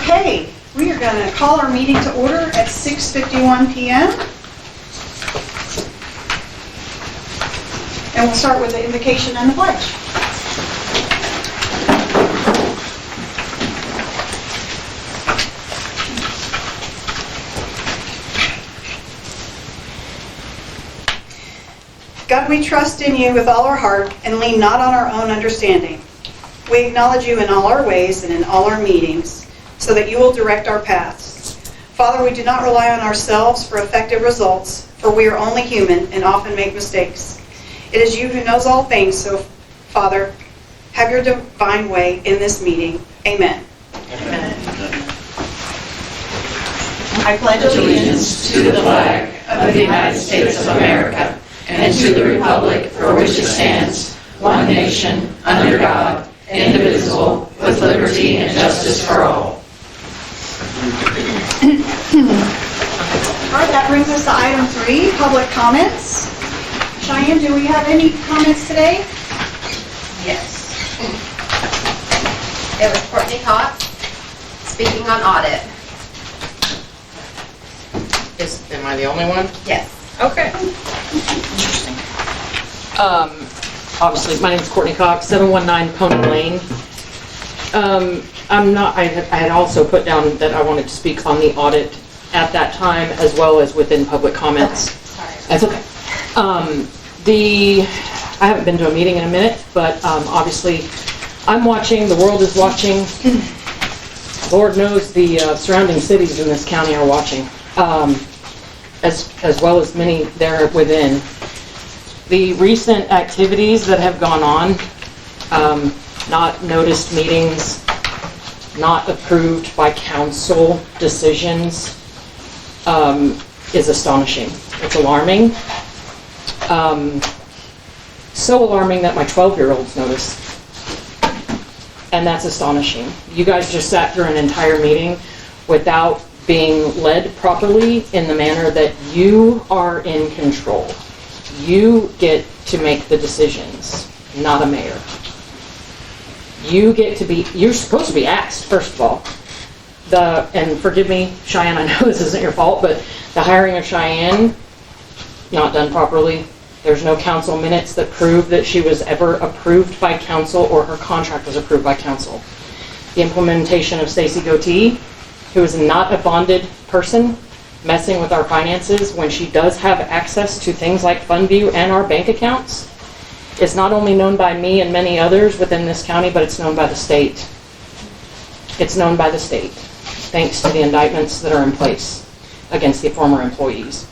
Okay, we are going to call our meeting to order at 6:51 p.m. And we'll start with the invocation and the pledge. God, we trust in you with all our heart and lean not on our own understanding. We acknowledge you in all our ways and in all our meetings, so that you will direct our paths. Father, we do not rely on ourselves for effective results, for we are only human and often make mistakes. It is you who knows all things, so Father, have your divine way in this meeting. Amen. Amen. I pledge Allegiance to the flag of the United States of America and to the republic for which it stands, one nation, under God, indivisible, with liberty and justice for all. All right, that brings us to item 3, public comments. Cheyenne, do we have any comments today? Yes. It was Courtney Cox speaking on audit. Am I the only one? Yes. Okay. Obviously, my name is Courtney Cox, 719 Pony Lane. I had also put down that I wanted to speak on the audit at that time, as well as within public comments. Sorry. That's okay. I haven't been to a meeting in a minute, but obviously I'm watching, the world is watching. Lord knows the surrounding cities in this county are watching, as well as many there within. The recent activities that have gone on, not noticed meetings, not approved by council decisions, is astonishing. It's alarming. So alarming that my 12-year-olds noticed. And that's astonishing. You guys just sat through an entire meeting without being led properly in the manner that you are in control. You get to make the decisions, not a mayor. You're supposed to be asked, first of all. And forgive me, Cheyenne, I know this isn't your fault, but the hiring of Cheyenne, not done properly. There's no council minutes that prove that she was ever approved by council or her contract was approved by council. The implementation of Stacy Goatee, who is not a bonded person, messing with our finances when she does have access to things like Fundview and our bank accounts, is not only known by me and many others within this county, but it's known by the state. It's known by the state, thanks to the indictments that are in place against the former employees.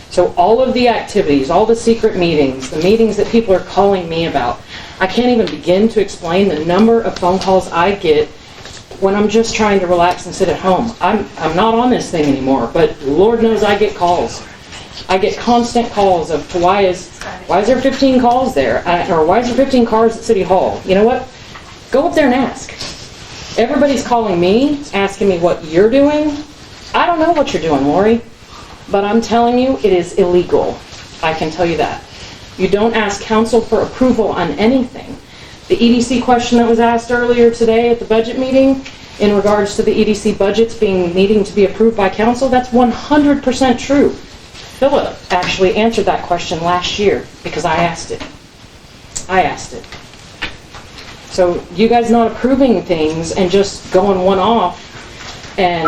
So all of the activities, all the secret meetings, the meetings that people are calling me about, I can't even begin to explain the number of phone calls I get when I'm just trying to relax and sit at home. I'm not on this thing anymore, but Lord knows I get calls. I get constant calls of why is there 15 calls there? Or why is there 15 cars at City Hall? You know what? Go up there and ask. Everybody's calling me, asking me what you're doing. I don't know what you're doing, Laurie, but I'm telling you, it is illegal. I can tell you that. You don't ask council for approval on anything. The EDC question that was asked earlier today at the budget meeting in regards to the EDC budgets needing to be approved by council, that's 100% true. Philip actually answered that question last year because I asked it. So you guys not approving things and just going one off, and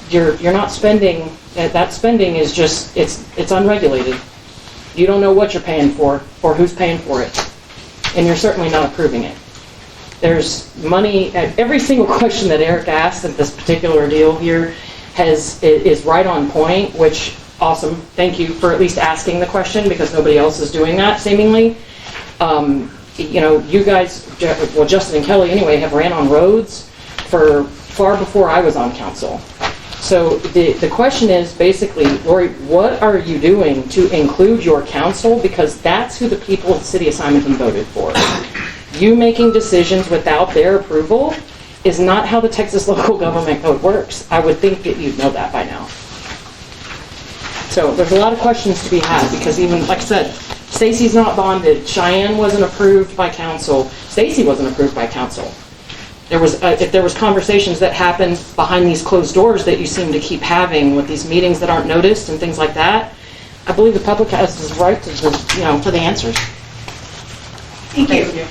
you're not spending. That spending is just it's unregulated. You don't know what you're paying for or who's paying for it, and you're certainly not approving it. There's money at every single question that Eric asked at this particular deal here is right on point, which awesome. Thank you for at least asking the question because nobody else is doing that seemingly. You guys, well, Justin and Kelly anyway, have ran on roads for far before I was on council. So the question is basically, Laurie, what are you doing to include your council? Because that's who the people of the city of Simonton voted for. You making decisions without their approval is not how the Texas local government code works. I would think that you'd know that by now. So there's a lot of questions to be had because even, like I said, Stacy's not bonded. Cheyenne wasn't approved by council. Stacy wasn't approved by council. if there was conversations that happened behind these closed doors that you seem to keep having with these meetings that aren't noticed and things like that, I believe the public has the right to, for the answers. Thank you.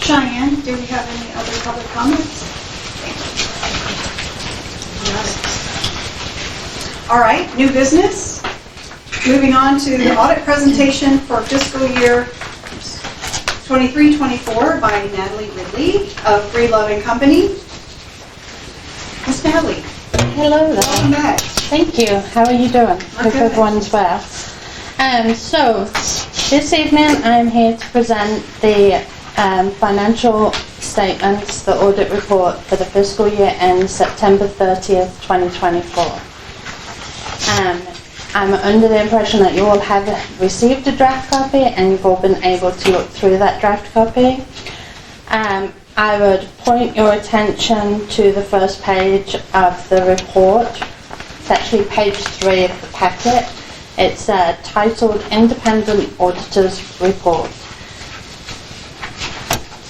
Cheyenne, do we have any other public comments? All right, new business. Moving on to the audit presentation for fiscal year 23-24 by Natalie Ridley of Breedlove and Company. Miss Natalie, Hello there. welcome back. Thank you. How are you doing? Hope good. everyone's well. So this evening I'm here to present the financial statements, the audit report for the fiscal year end September 30th, 2024. I'm under the impression that you all have received a draft copy and you've all been able to look through that draft copy. I would point your attention to the first page of the report. It's actually page 3 of the packet. It's titled Independent Auditor's Report.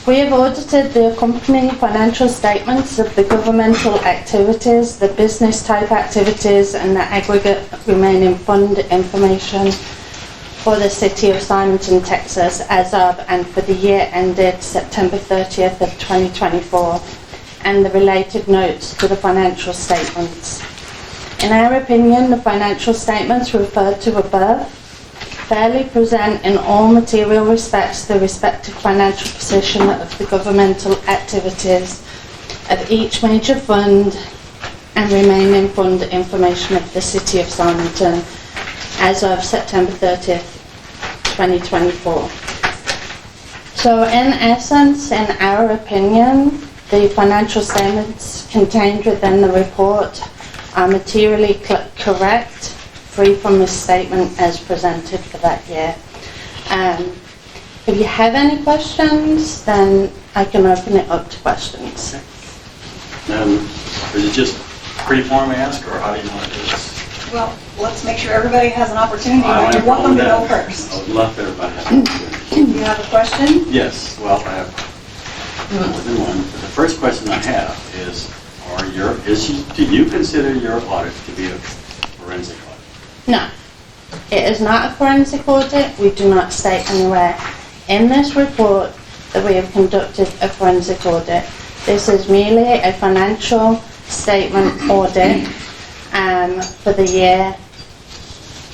We have audited the accompanying financial statements of the governmental activities, the business type activities, and the aggregate remaining fund information for the city of Simonton, Texas, as of and for the year ended September 30th of 2024, and the related notes to the financial statements. In our opinion, the financial statements referred to above fairly present in all material respects the respective financial position of the governmental activities of each major fund and remaining fund information of the city of Simonton as of September 30th, 2024. So in essence, in our opinion, the financial statements contained within the report are materially correct, free from misstatement as presented for that year. If you have any questions, then I can open it up to questions. Is it just free-form ask, or how do you want to do this? Well, let's make sure everybody has an opportunity. I don't have a You're welcome problem to with go that. first. I would love for everybody to have an opportunity. You have a question? Yes, well, I have more than one. But the first question I have is, do you consider your audit to be a forensic audit? No, it is not a forensic audit. We do not state anywhere in this report that we have conducted a forensic audit. This is merely a financial statement audit for the year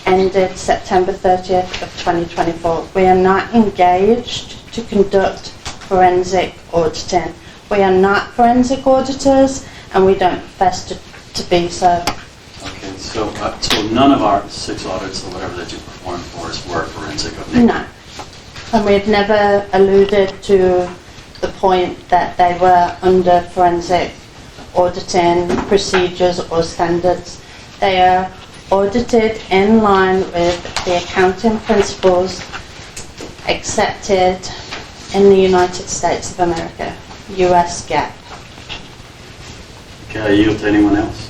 ended September 30th of 2024. We are not engaged to conduct forensic auditing. We are not forensic auditors, and we don't profess to be so. Okay, so none of our 6 audits or whatever that you performed for us were forensic of nature? No. And we've never alluded to the point that they were under forensic auditing procedures or standards. They are audited in line with the accounting principles accepted in the United States of America, US GAAP. Okay, I yield to anyone else?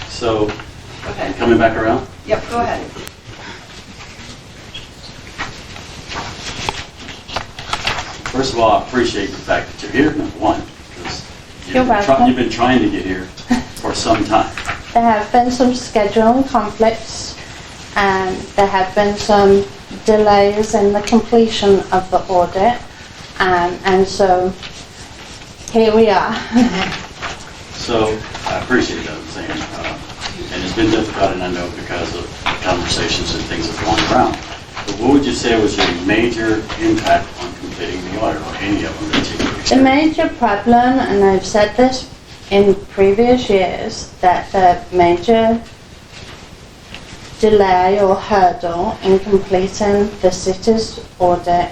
So, Okay. coming back around? Yep, go ahead. First of all, I appreciate the fact that you're here, number one, because You're welcome. you've been trying to get here for some time. There have been some scheduling conflicts, and there have been some delays in the completion of the audit, and so here we are. So I appreciate that, I'm saying, and it's been difficult, and I know because of conversations and things that have gone around. But what would you say was your major impact on completing the audit, or any of them that you could The experience? major problem, and I've said this in previous years, that the major delay or hurdle in completing the city's audit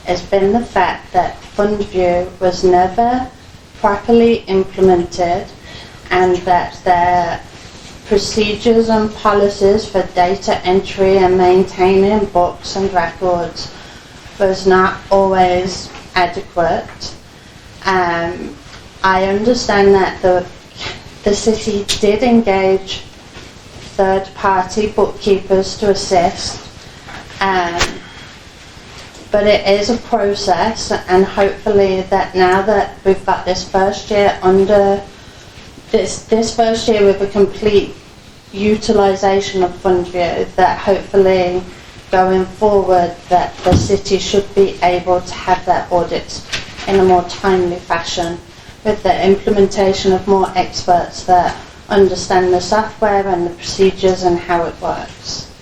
has been the fact that Fundview was never properly implemented, and that their procedures and policies for data entry and maintaining books and records was not always adequate. I understand that the city did engage third-party bookkeepers to assist, But it is a process, and hopefully that now that we've got this first year under, this first year with a complete utilisation of Fundview, that hopefully going forward that the city should be able to have their audits in a more timely fashion with the implementation of more experts that understand the software and the procedures and how it works.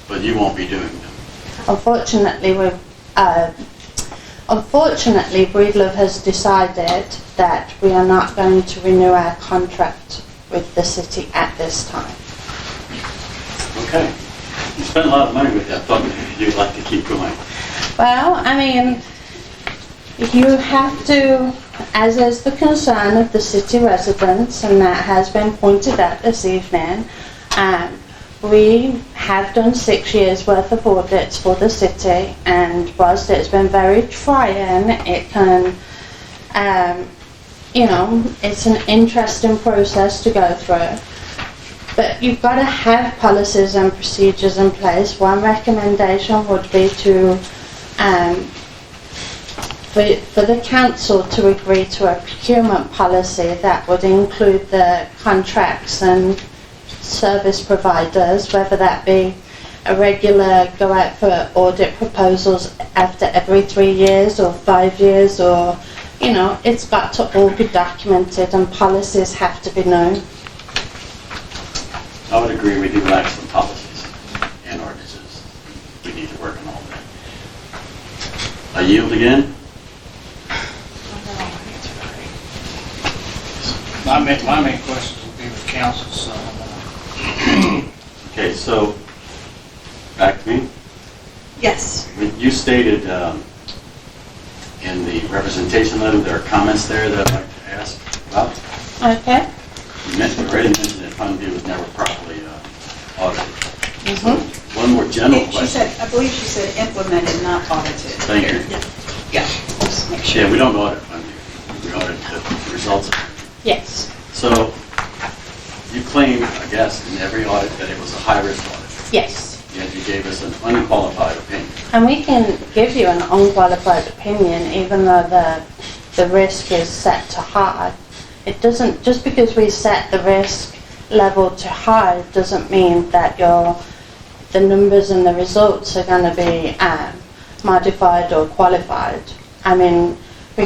But you won't be doing them. Unfortunately, Breedlove has decided that we are not going to renew our contract with the city at this time. Okay. You spent a lot of money with that, but you'd like to keep going. Well, I mean, you have to, as is the concern of the city residents, and that has been pointed out this evening, we have done 6 years worth of audits for the city, and whilst it's been very trying, it can, it's an interesting process to go through. But you've got to have policies and procedures in place. One recommendation would be to, for the council to agree to a procurement policy that would include the contracts and service providers, whether that be a regular go out for audit proposals after every 3 years or 5 years, or, it's got to all be documented and policies have to be known. I would agree we do lack some policies and ordinances. We need to work on all that. I yield again. My main question would be with council, so. Okay, so back to me. Yes. You stated in the representation letter, there are comments there that I'd like to ask about. Okay. You already mentioned that Fundview was never properly audited. So one more general She question. said, I believe she said implemented, not audited. Thank you. Yeah. Just make sure. Yeah, we don't audit Fundview. We audit the results. Yes. So you claim, I guess, in every audit that it was a high-risk audit. Yes. Yet you gave us an unqualified opinion. And we can give you an unqualified opinion even though the risk is set to high. It doesn't, just because we set the risk level to high doesn't mean that the numbers and the results are going to be modified or qualified. I mean, we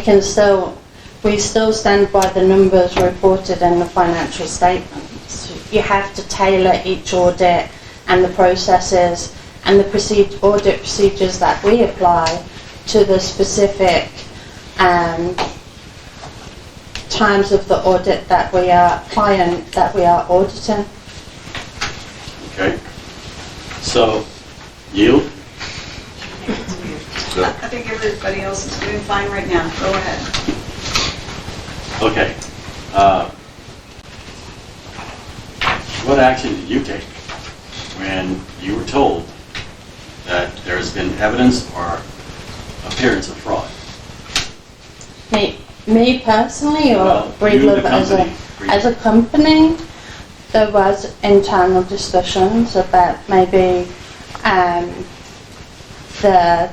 still stand by the numbers reported in the financial statements. You have to tailor each audit and the processes and the audit procedures that we apply to the specific times of the audit that we are auditing. Okay. So, yield? I think everybody else is doing fine right now. Go ahead. Okay. What action did you take when you were told that there has been evidence or appearance of fraud? Me personally, or Well, you, Breedlove the company. as a company, there was internal discussions about maybe the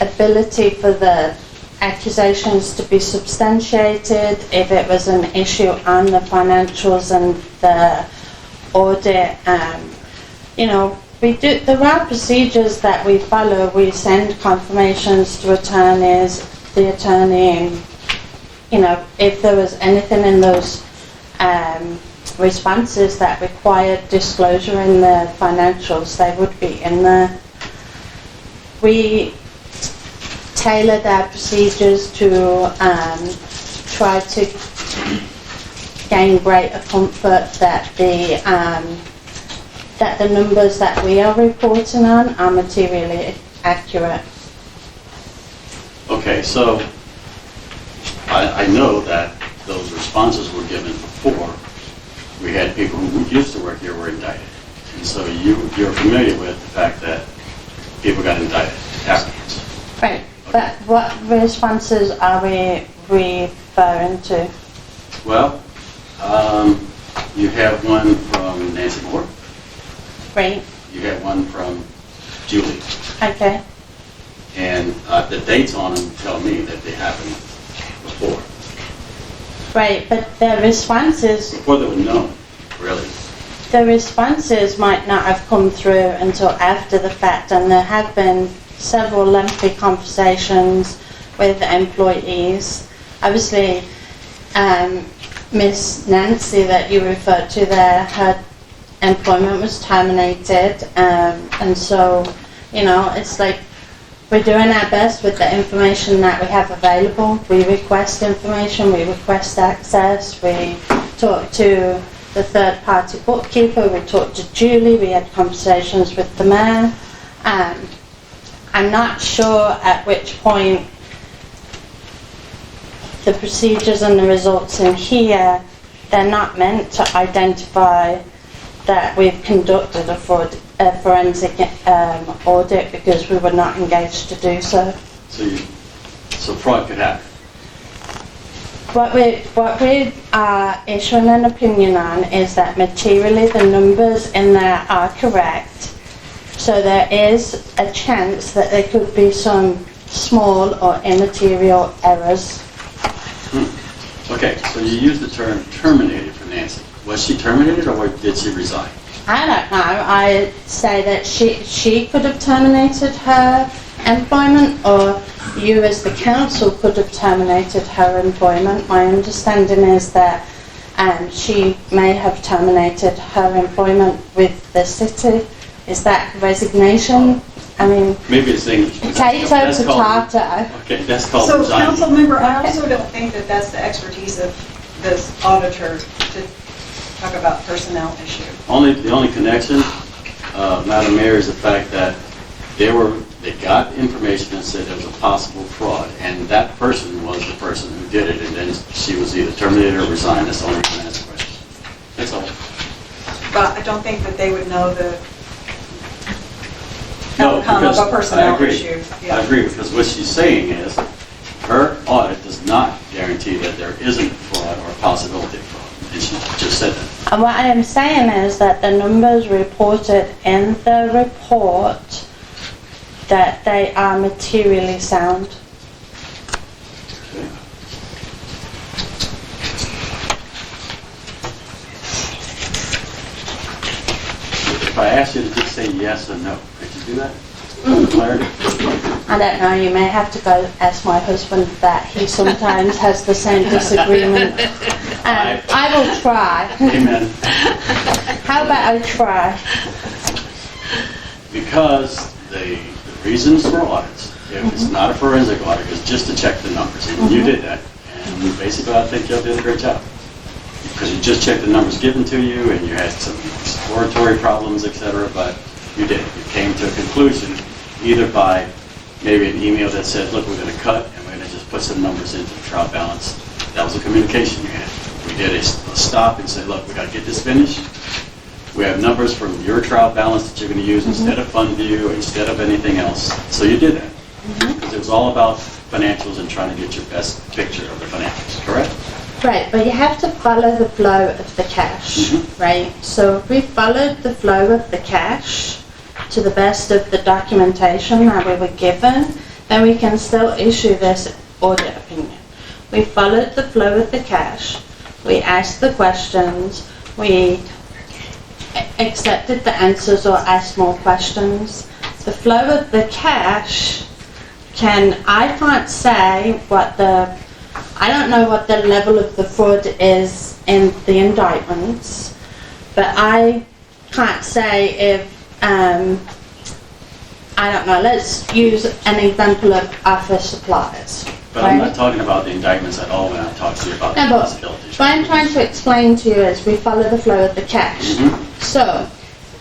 ability for the accusations to be substantiated, if it was an issue on the financials and the audit. There are procedures that we follow. We send confirmations to attorneys, the attorney, if there was anything in those responses that required disclosure in the financials, they would be in there. We tailored our procedures to try to gain greater comfort that the numbers that we are reporting on are materially accurate. Okay, so I know that those responses were given before we had people who used to work here were indicted. And so you're familiar with the fact that people got indicted afterwards. Right, but what responses are we referring to? Well, you have one from Nanci Mohr. Right, You have one from Julie. okay. And the dates on them tell me that they happened before. Right, but the responses, Before they were known, really. the responses might not have come through until after the fact, and there have been several lengthy conversations with employees. Obviously, Miss Nancy that you referred to there, her employment was terminated, and so, you know, it's like we're doing our best with the information that we have available. We request information, we request access, we talk to the third-party bookkeeper, we talked to Julie, we had conversations with the mayor. I'm not sure at which point the procedures and the results in here, they're not meant to identify that we've conducted a forensic audit because we were not engaged to do so. So fraud could happen. What we are issuing an opinion on is that materially the numbers in there are correct. So there is a chance that there could be some small or immaterial errors. Okay, so you used the term terminated for Nancy. Was she terminated or did she resign? I don't know. I say that she could have terminated her employment, or you as the council could have terminated her employment. My understanding is that she may have terminated her employment with the city. Is that resignation? I mean, Maybe it's English. potato, potato. Okay, that's called So, resigning. council member, I also don't think that that's the expertise of this auditor to talk about personnel issue. The only connection, Madam Mayor, is the fact that they got information and said there was a possible fraud, and that person was the person who did it, and then she was either terminated or resigned. That's the only reason I asked the question. That's all. But I don't think that they would know the No, outcome of because a personnel I agree. issue. Yeah. I agree, because what she's saying is, her audit does not guarantee that there isn't fraud or a possibility of fraud, and she just said that. And what I am saying is that the numbers reported in the report, that they are materially sound. Okay. If I asked you to just say yes or no, could you do that? Clarity? I don't know, you may have to go ask my husband that. He sometimes has the same disagreement. I will try. Amen. How about I try? Because the reasons for audits, if it's not a forensic audit, is just to check the numbers. And you did that. And basically, I think you did a great job. Because you just checked the numbers given to you, and you had some exploratory problems, etc., but you did. You came to a conclusion either by maybe an email that said, look, we're going to cut, and we're going to just put some numbers into the trial balance. That was a communication you had. We did a stop and said, look, we got to get this finished. We have numbers from your trial balance that you're going to use instead of Fundview, instead of anything else. So you did that. Because it was all about financials and trying to get your best picture of the financials, correct? Right, but you have to follow the flow of the cash, right? So if we followed the flow of the cash to the best of the documentation that we were given, then we can still issue this audit opinion. We followed the flow of the cash, we asked the questions, we accepted the answers or asked more questions. The flow of the cash I can't say I don't know what the level of the fraud is in the indictments, but I can't say if, I don't know, let's use an example of office supplies. But I'm not talking about the indictments at all when I talk to you about the No, but possibilities. what I'm trying to explain to you is we follow the flow of the cash. So,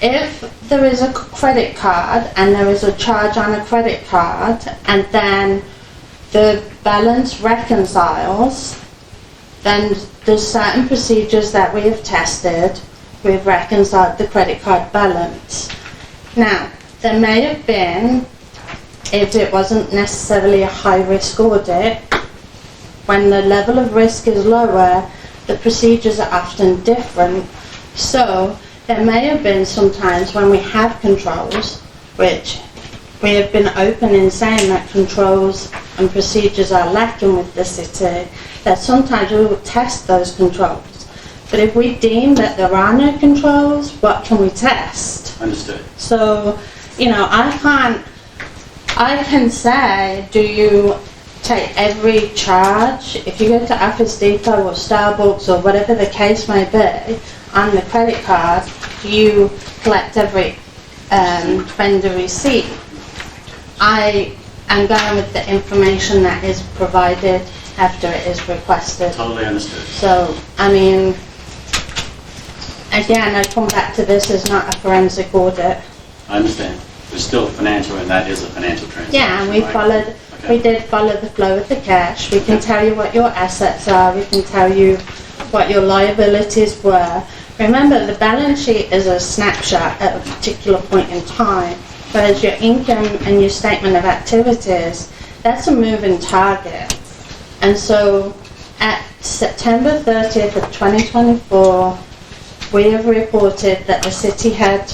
if there is a credit card and there is a charge on a credit card and then the balance reconciles, then there's certain procedures that we have tested. We've reconciled the credit card balance. Now, there may have been, if it wasn't necessarily a high-risk audit, when the level of risk is lower, the procedures are often different. So there may have been some times when we have controls, which we have been open in saying that controls and procedures are lacking with the city, that sometimes we will test those controls. But if we deem that there are no controls, what can we test? Understood. So, you know, I can say, do you take every charge, if you go to Office Depot or Starbucks or whatever the case may be, on the credit card, do you collect every vendor receipt? I am going with the information that is provided after it is requested. Totally understood. So, I mean, again, I come back to this as not a forensic audit. I understand. It's still financial, and that is a financial transaction. Yeah, and we right? followed, Okay. we did follow the flow of the cash. We can tell you what your assets are, we can tell you what your liabilities were. Remember, the balance sheet is a snapshot at a particular point in time, whereas your income and your statement of activities, that's a moving target. And so, at September 30th of 2024, we have reported that the city had,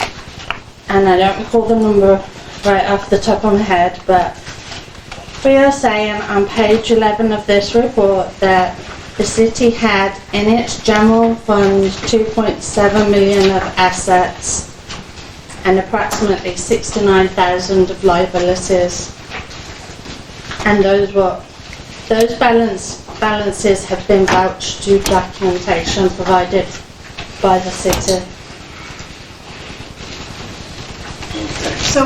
and I don't recall the number right off the top of my head, but we are saying on page 11 of this report that the city had in its general fund 2.7 million of assets and approximately 69,000 of liabilities. And those balances have been vouched to documentation provided by the city. So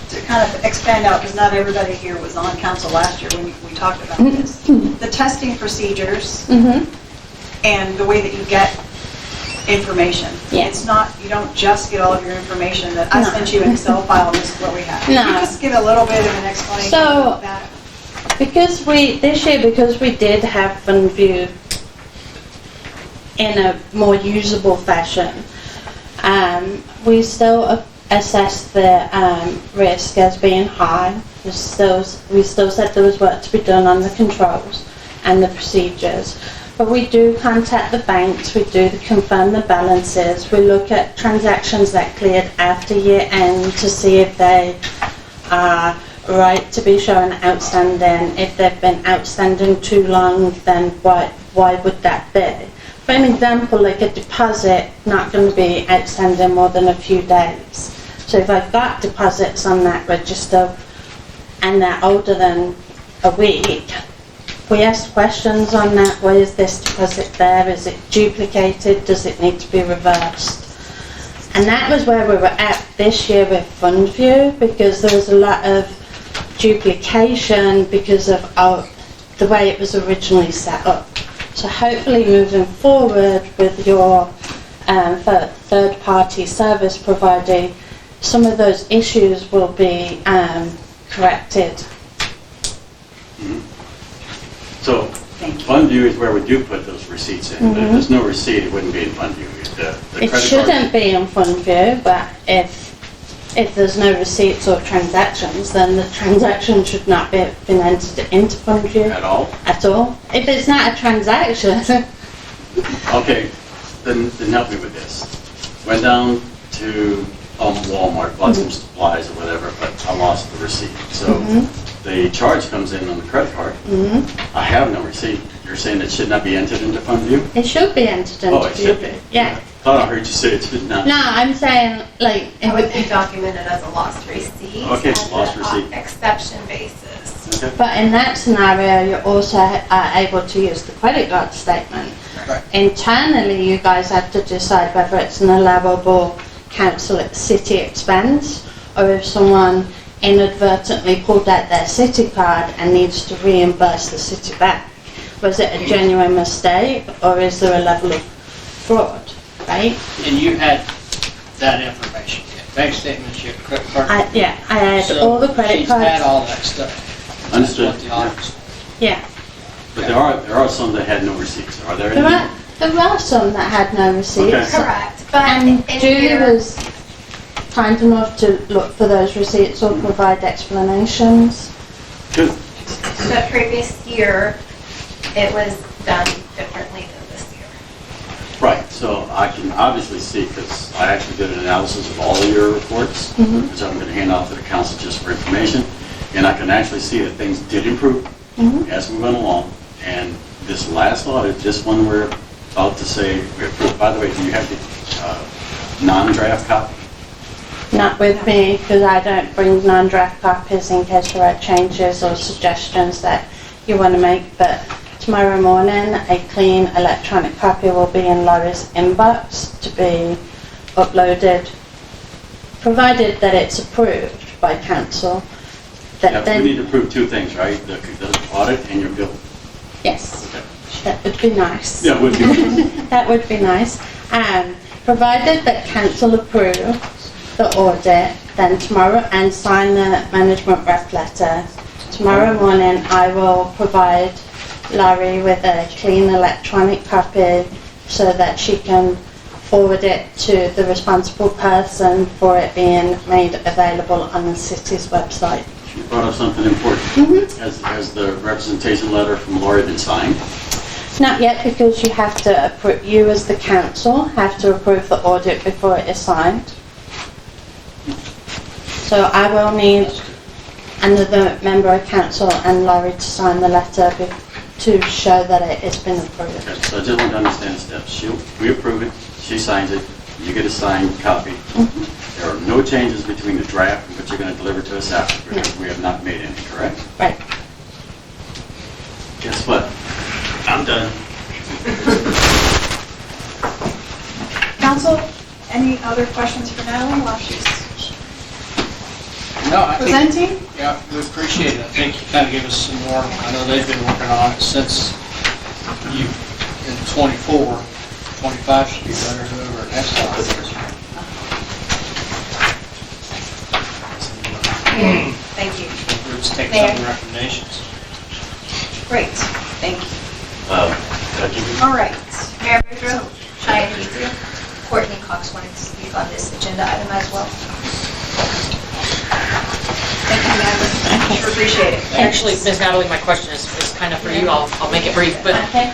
to kind of expand out, because not everybody here was on council last year when we talked about this, the testing procedures and the way that you get information. Yeah. It's not, you don't just get all of your information that I No. sent you an Excel file and this is what we have. No. Can you just give a little bit of an explanation So- about that? Because this year we did have Fundview in a more usable fashion, we still assessed the risk as being high. We still said there was work to be done on the controls and the procedures. But we do contact the banks, we do confirm the balances, we look at transactions that cleared after year end to see if they are right to be shown outstanding. If they've been outstanding too long, then why would that be? For an example, like a deposit, not going to be outstanding more than a few days. So if I've got deposits on that register and they're older than a week, we ask questions on that. Why is this deposit there? Is it duplicated? Does it need to be reversed? And that was where we were at this year with Fundview, because there was a lot of duplication because of the way it was originally set up. So hopefully moving forward with your third-party service provider, some of those issues will be corrected. So, Fundview is where we do put those receipts in, but if there's no receipt, it wouldn't be in Fundview. The It credit shouldn't be in Fundview, but if there's no receipts or transactions, then the transaction should not be been entered into Fundview At all? at all. If it's not a transaction, Okay, then help me with this. Went down to Walmart, bought some supplies or whatever, but I lost the receipt. So the charge comes in on the credit card. I have no receipt. You're saying it should not be entered into Fundview? it should be entered into Oh, it should be? Yeah. Thought I heard you say it should not. No, I'm saying, like, It would be documented as a lost receipt. Okay, as lost an receipt. exception basis. Okay. but in that scenario, you also are able to use the credit card statement. Right. Internally, you guys have to decide whether it's an allowable city expense, or if someone inadvertently pulled out their city card and needs to reimburse the city back. Was it a genuine mistake, or is there a level of fraud, right? And you had that information, you had bank statements, you had credit card. I had So all the credit She's had cards. all that stuff. Understood. That's what the auditors. Yeah, But there are some that had no receipts. Are there any? there are some that had no receipts. Okay. Correct, but And in Julie here, was kind enough to look for those receipts or provide explanations. Good. the previous year, it was done differently than this year. Right. So I can obviously see, because I actually did an analysis of all of your reports, which I'm going to hand off to the council just for information, and I can actually see that things did improve as we went along. And this last audit, this one we're about to say we approved. By the way, do you have the non-draft copy? Not with me, because I don't bring non-draft copies in case there are changes or suggestions that you want to make, but tomorrow morning a clean electronic copy will be in Laurie's inbox to be uploaded, provided that it's approved by council. Yeah, we need to approve two things, right? The audit and your bill. Yes, Okay. that would be nice. Yeah, would be. That would be nice. Provided that council approves the audit, then tomorrow, and sign the management rep letter, tomorrow morning I will provide Laurie with a clean electronic copy so that she can forward it to the responsible person for it being made available on the city's website. You brought up something important. Has the representation letter from Laurie been signed? Not yet, because you have to approve, you as the council have to approve the audit before it is signed. So I will need another member of council and Laurie to sign the letter to show that it has been approved. Okay, so I just want to understand the steps. We approve it, she signs it, you get a signed copy. There are no changes between the draft and what you're going to deliver to us after, because we have not made any, correct? Right. Guess what? I'm done. Council, any other questions for Natalie while she's No, I think, presenting? yeah, we appreciate it. I think you kind of give us some more. I know they've been working on it since you, in 24, 25 should be better, whoever next time. Thank you. We'll just take Mayor. some recommendations. Great, thank you. Can I give you? All right. Mayor Boudreaux, Cheyenne Easy, Courtney Cox wanted to speak on this agenda item as well. Thank you, Natalie. Sure appreciate it. Actually, Ms. Natalie, my question is kind of for you. I'll make it brief, but Okay.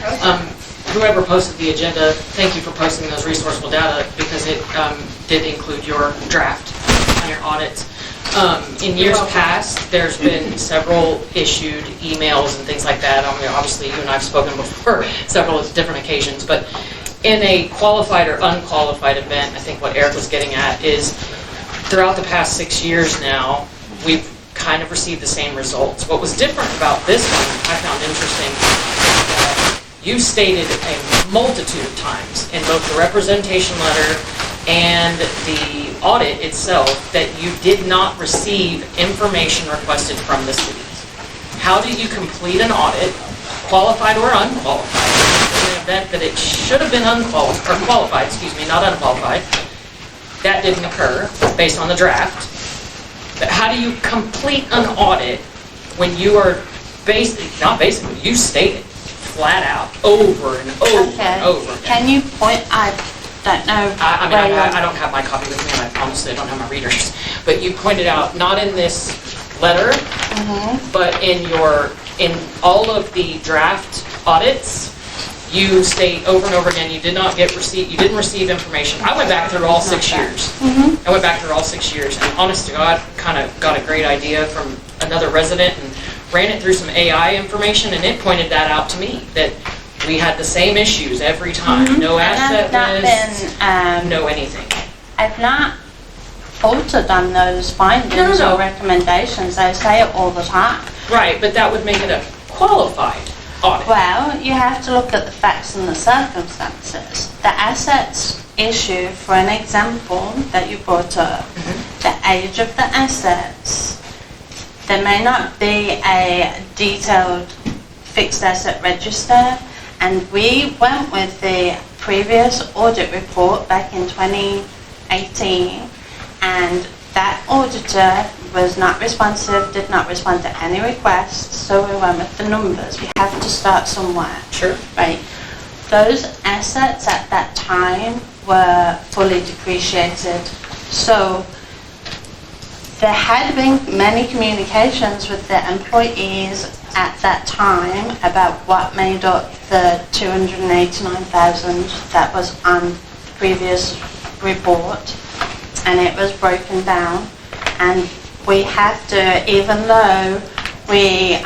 whoever posted the agenda, thank you for posting those resourceful data, because it did include your draft on your audits. In years past, there's been several issued emails and things like that. I mean, obviously, you and I have spoken before several different occasions, but in a qualified or unqualified event, I think what Eric was getting at is throughout the past 6 years now, we've kind of received the same results. What was different about this one, I found interesting, is that you stated a multitude of times in both the representation letter and the audit itself that you did not receive information requested from the city. How do you complete an audit, qualified or unqualified, in the event that it should have been unqualified, or qualified, excuse me, not unqualified? That didn't occur based on the draft. But how do you complete an audit when you are you state it flat out over and over and over again? Can you point, I don't know. I don't have my copy with me, and I honestly don't have my readers. But you pointed out, not in this letter, but in all of the draft audits, you state over and over again, you didn't receive information. I went back through all 6 years. I went back through all 6 years, and honest to God, kind of got a great idea from another resident and ran it through some AI information, and it pointed that out to me, that we had the same issues every time. No asset list, no anything. I've not faltered on those findings No. or recommendations. I say it all the time. Right, but that would make it a qualified audit. Well, you have to look at the facts and the circumstances. The assets issue, for an example that you brought up, the age of the assets, there may not be a detailed fixed asset register, and we went with the previous audit report back in 2018, and that auditor was not responsive, did not respond to any requests, so we went with the numbers. We have to start somewhere. Sure. Right. Those assets at that time were fully depreciated. So there had been many communications with the employees at that time about what made up the 289,000 that was on the previous report, and it was broken down. And we had to, even though we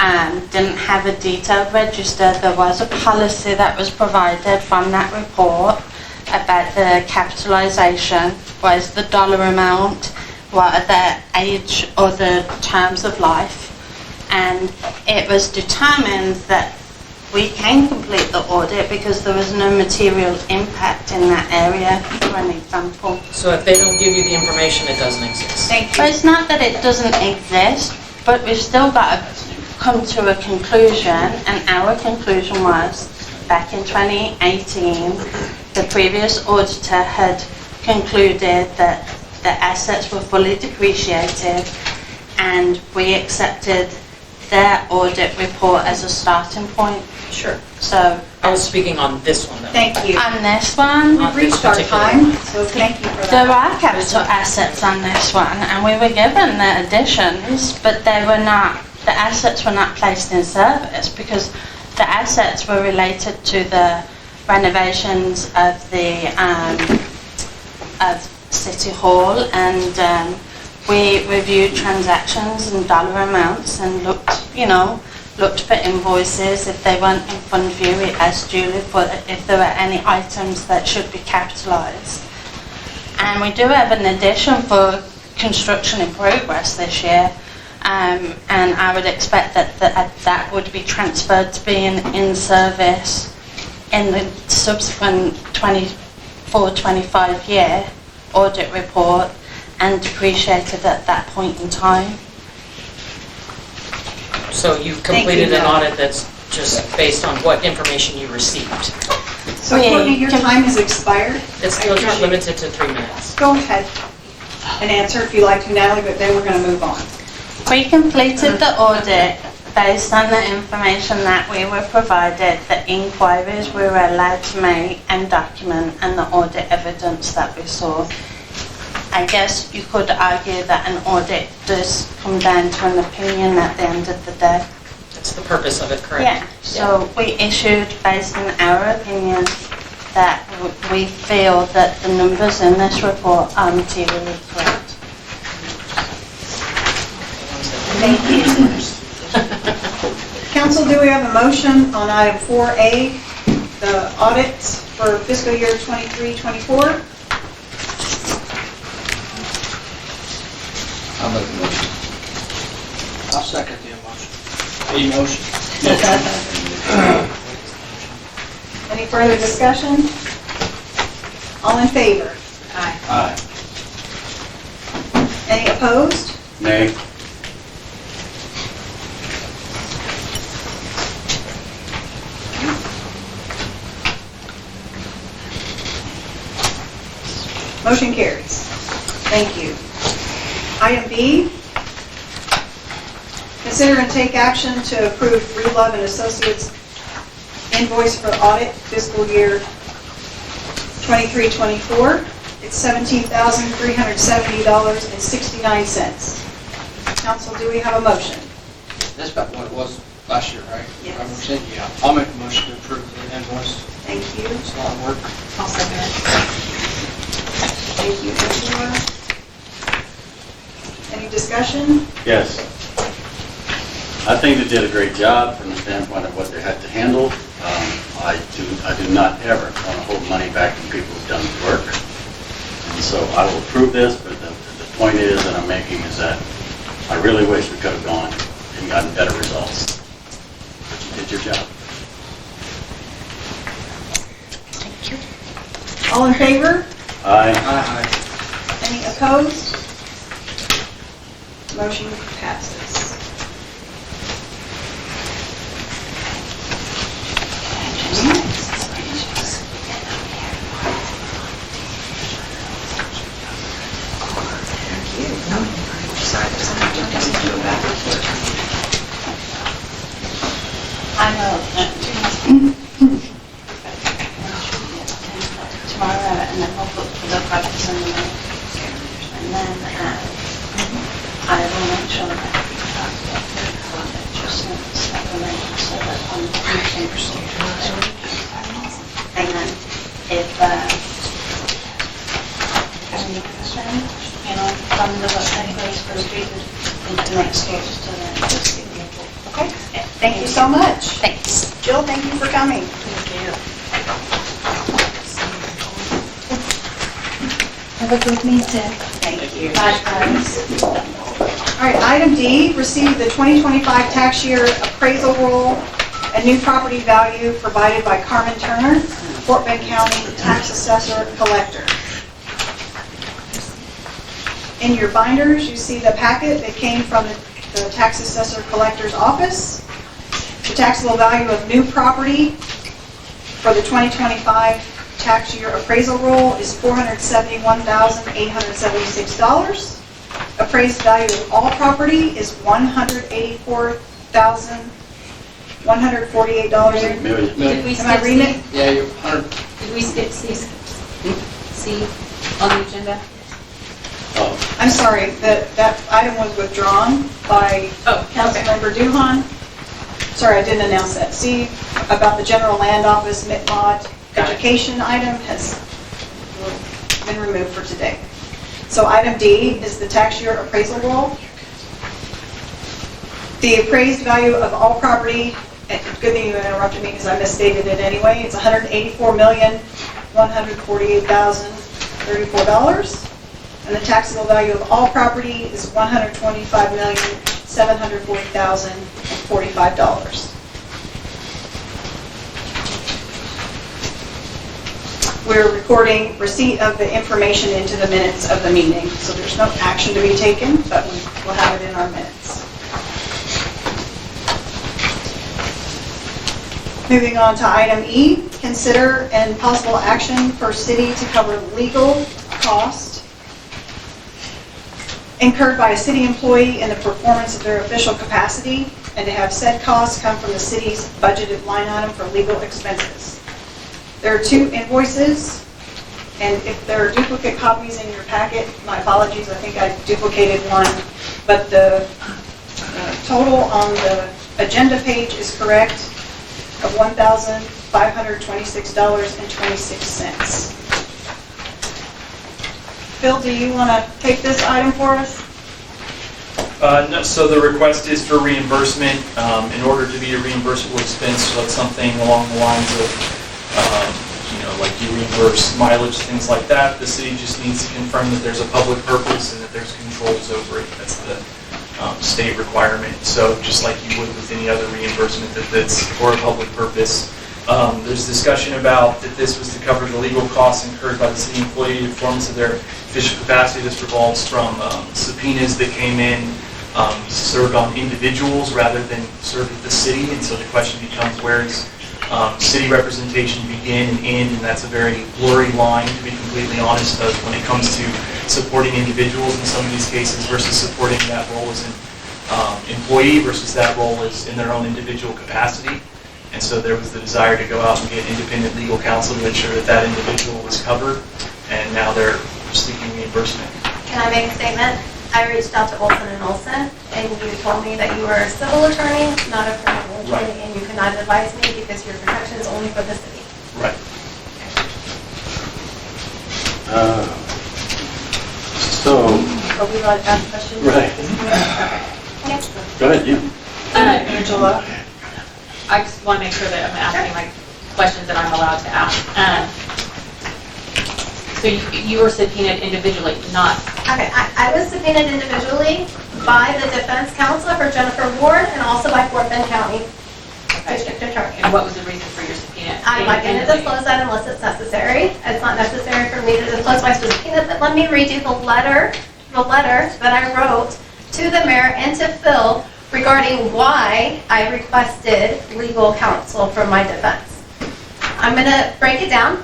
didn't have a detailed register, there was a policy that was provided from that report about the capitalisation, what is the dollar amount, what are the age or the terms of life. And it was determined that we can complete the audit because there was no material impact in that area, for an example. So if they don't give you the information, it doesn't exist. Thank But you. it's not that it doesn't exist, but we've still got to come to a conclusion, and our conclusion was, back in 2018, the previous auditor had concluded that the assets were fully depreciated, and we accepted their audit report as a starting point. Sure. So I was speaking on this one, though. Thank you. on this one, On We've this reached our particular time, one. so thank you for there that. are capital assets on this one, and we were given the additions, but they were not, the assets were not placed in service because the assets were related to the renovations of the of City Hall, and we reviewed transactions and dollar amounts and looked for invoices. If they weren't in Fundview, we asked Julie if there were any items that should be capitalised. And we do have an addition for construction in progress this year, and I would expect that would be transferred to being in service in the subsequent 24-25 year audit report and depreciated at that point in time. So you've Thank completed you, an Mel. audit that's just based on what information you received. So Courtney, your time has expired. It's I still not appreciate- limited to 3 minutes. Go ahead and answer if you like to, Natalie, but then we're going to move on. We completed the audit based on the information that we were provided, the inquiries we were allowed to make and document, and the audit evidence that we saw. I guess you could argue that an audit does come down to an opinion at the end of the day. That's the purpose of it, correct? Yeah, so we issued based on our opinion that we feel that the numbers in this report are materially correct. Thank you. Council, do we have a motion on item 4A, the audits for fiscal year 23-24? I'll make the motion. I'll second the emotion. Any further discussion? All in favor? Aye. Aye. Any opposed? Nay. Motion carries. Thank you. Item B, consider and take action to approve Breedlove and Associates invoice for audit fiscal year 23-24. It's $17,370.69. Council, do we have a motion? That's about what it was last year, right? Yes. 5%, yeah. I'll make a motion to approve the invoice. Thank you. It's a lot of work. I'll second it. Thank you, Angela. Any discussion? Yes. I think they did a great job from the standpoint of what they had to handle. I do not ever want to hold money back from people who've done the work. And so I will approve this, but the point is that I'm making is that I really wish we could have gone and gotten better results. But you did your job. All in favor? Aye. Aye. Any opposed? Motion passes. I know. Tomorrow, and then we'll look for the budgets and then I will make sure that we have the adjustments that we language so that I'm understanding. And then if, any question, you know, from the website goes for the next door to the next. Okay, thank you so much. Thanks. Jill, thank you for coming. Have a good meeting. Thank you. Bye, guys. All right, item D, receive the 2025 tax year appraisal roll and new property value provided by Carmen Turner, Fort Bend County Tax Assessor Collector. In your binders, you see the packet that came from the Tax Assessor Collector's office. The taxable value of new property for the 2025 tax year appraisal roll is $471,876. Appraised value of all property is $184,148. Million. Did we Am I skip reading C? it? Yeah, you're 100. Did we skip C? C on the agenda? Oh, I'm sorry, that item was withdrawn by Oh, Councilmember Duhon. Sorry, I didn't announce that. See, about the General Land Office MITMOD education item has been removed for today. So item D is the tax year appraisal roll. The appraised value of all property, and good thing you interrupted me because I misstated it anyway, it's $184,148,034. And the taxable value of all property is $125,740,045. We're recording receipt of the information into the minutes of the meeting, so there's no action to be taken, but we'll have it in our minutes. Moving on to item E, consider and possible action for city to cover legal costs incurred by a city employee in the performance of their official capacity, and to have said costs come from the city's budgeted line item for legal expenses. There are 2 invoices, and if there are duplicate copies in your packet, my apologies, I think I duplicated one, but the total on the agenda page is correct, of $1,526.26. Phil, do you want to take this item for us? No, so the request is for reimbursement. In order to be a reimbursable expense, so it's something along the lines of, like you reimburse mileage, things like that. The city just needs to confirm that there's a public purpose and that there's controls over it. That's the state requirement. So just like you would with any other reimbursement that's for a public purpose. There's discussion about that this was to cover the legal costs incurred by the city employee in performance of their official capacity. This revolves from subpoenas that came in served on individuals rather than served with the city, and so the question becomes where does city representation begin and end, and that's a very blurry line, to be completely honest, when it comes to supporting individuals in some of these cases versus supporting that role as an employee versus that role as in their own individual capacity. And so there was the desire to go out and get independent legal counsel to ensure that that individual was covered, and now they're seeking reimbursement. Can I make a statement? I reached out to Olson and Olson, and you told me that you were a civil attorney, not a criminal attorney, Right. and you could not advise me because your protection is only for the city. Right. So, Are we allowed to ask questions? right. Okay. Go ahead, you. Angela? I just want to make sure that I'm asking my questions that I'm allowed to ask. So you were subpoenaed individually, not... Okay, I was subpoenaed individually by the defense counsel for Jennifer Ward and also by Fort Bend County District Attorney. And what was the reason for your subpoena? I'm not going to disclose that unless it's necessary. It's not necessary for me to disclose my subpoena, but let me read you the letter that I wrote to the mayor and to Phil regarding why I requested legal counsel for my defense. I'm going to break it down.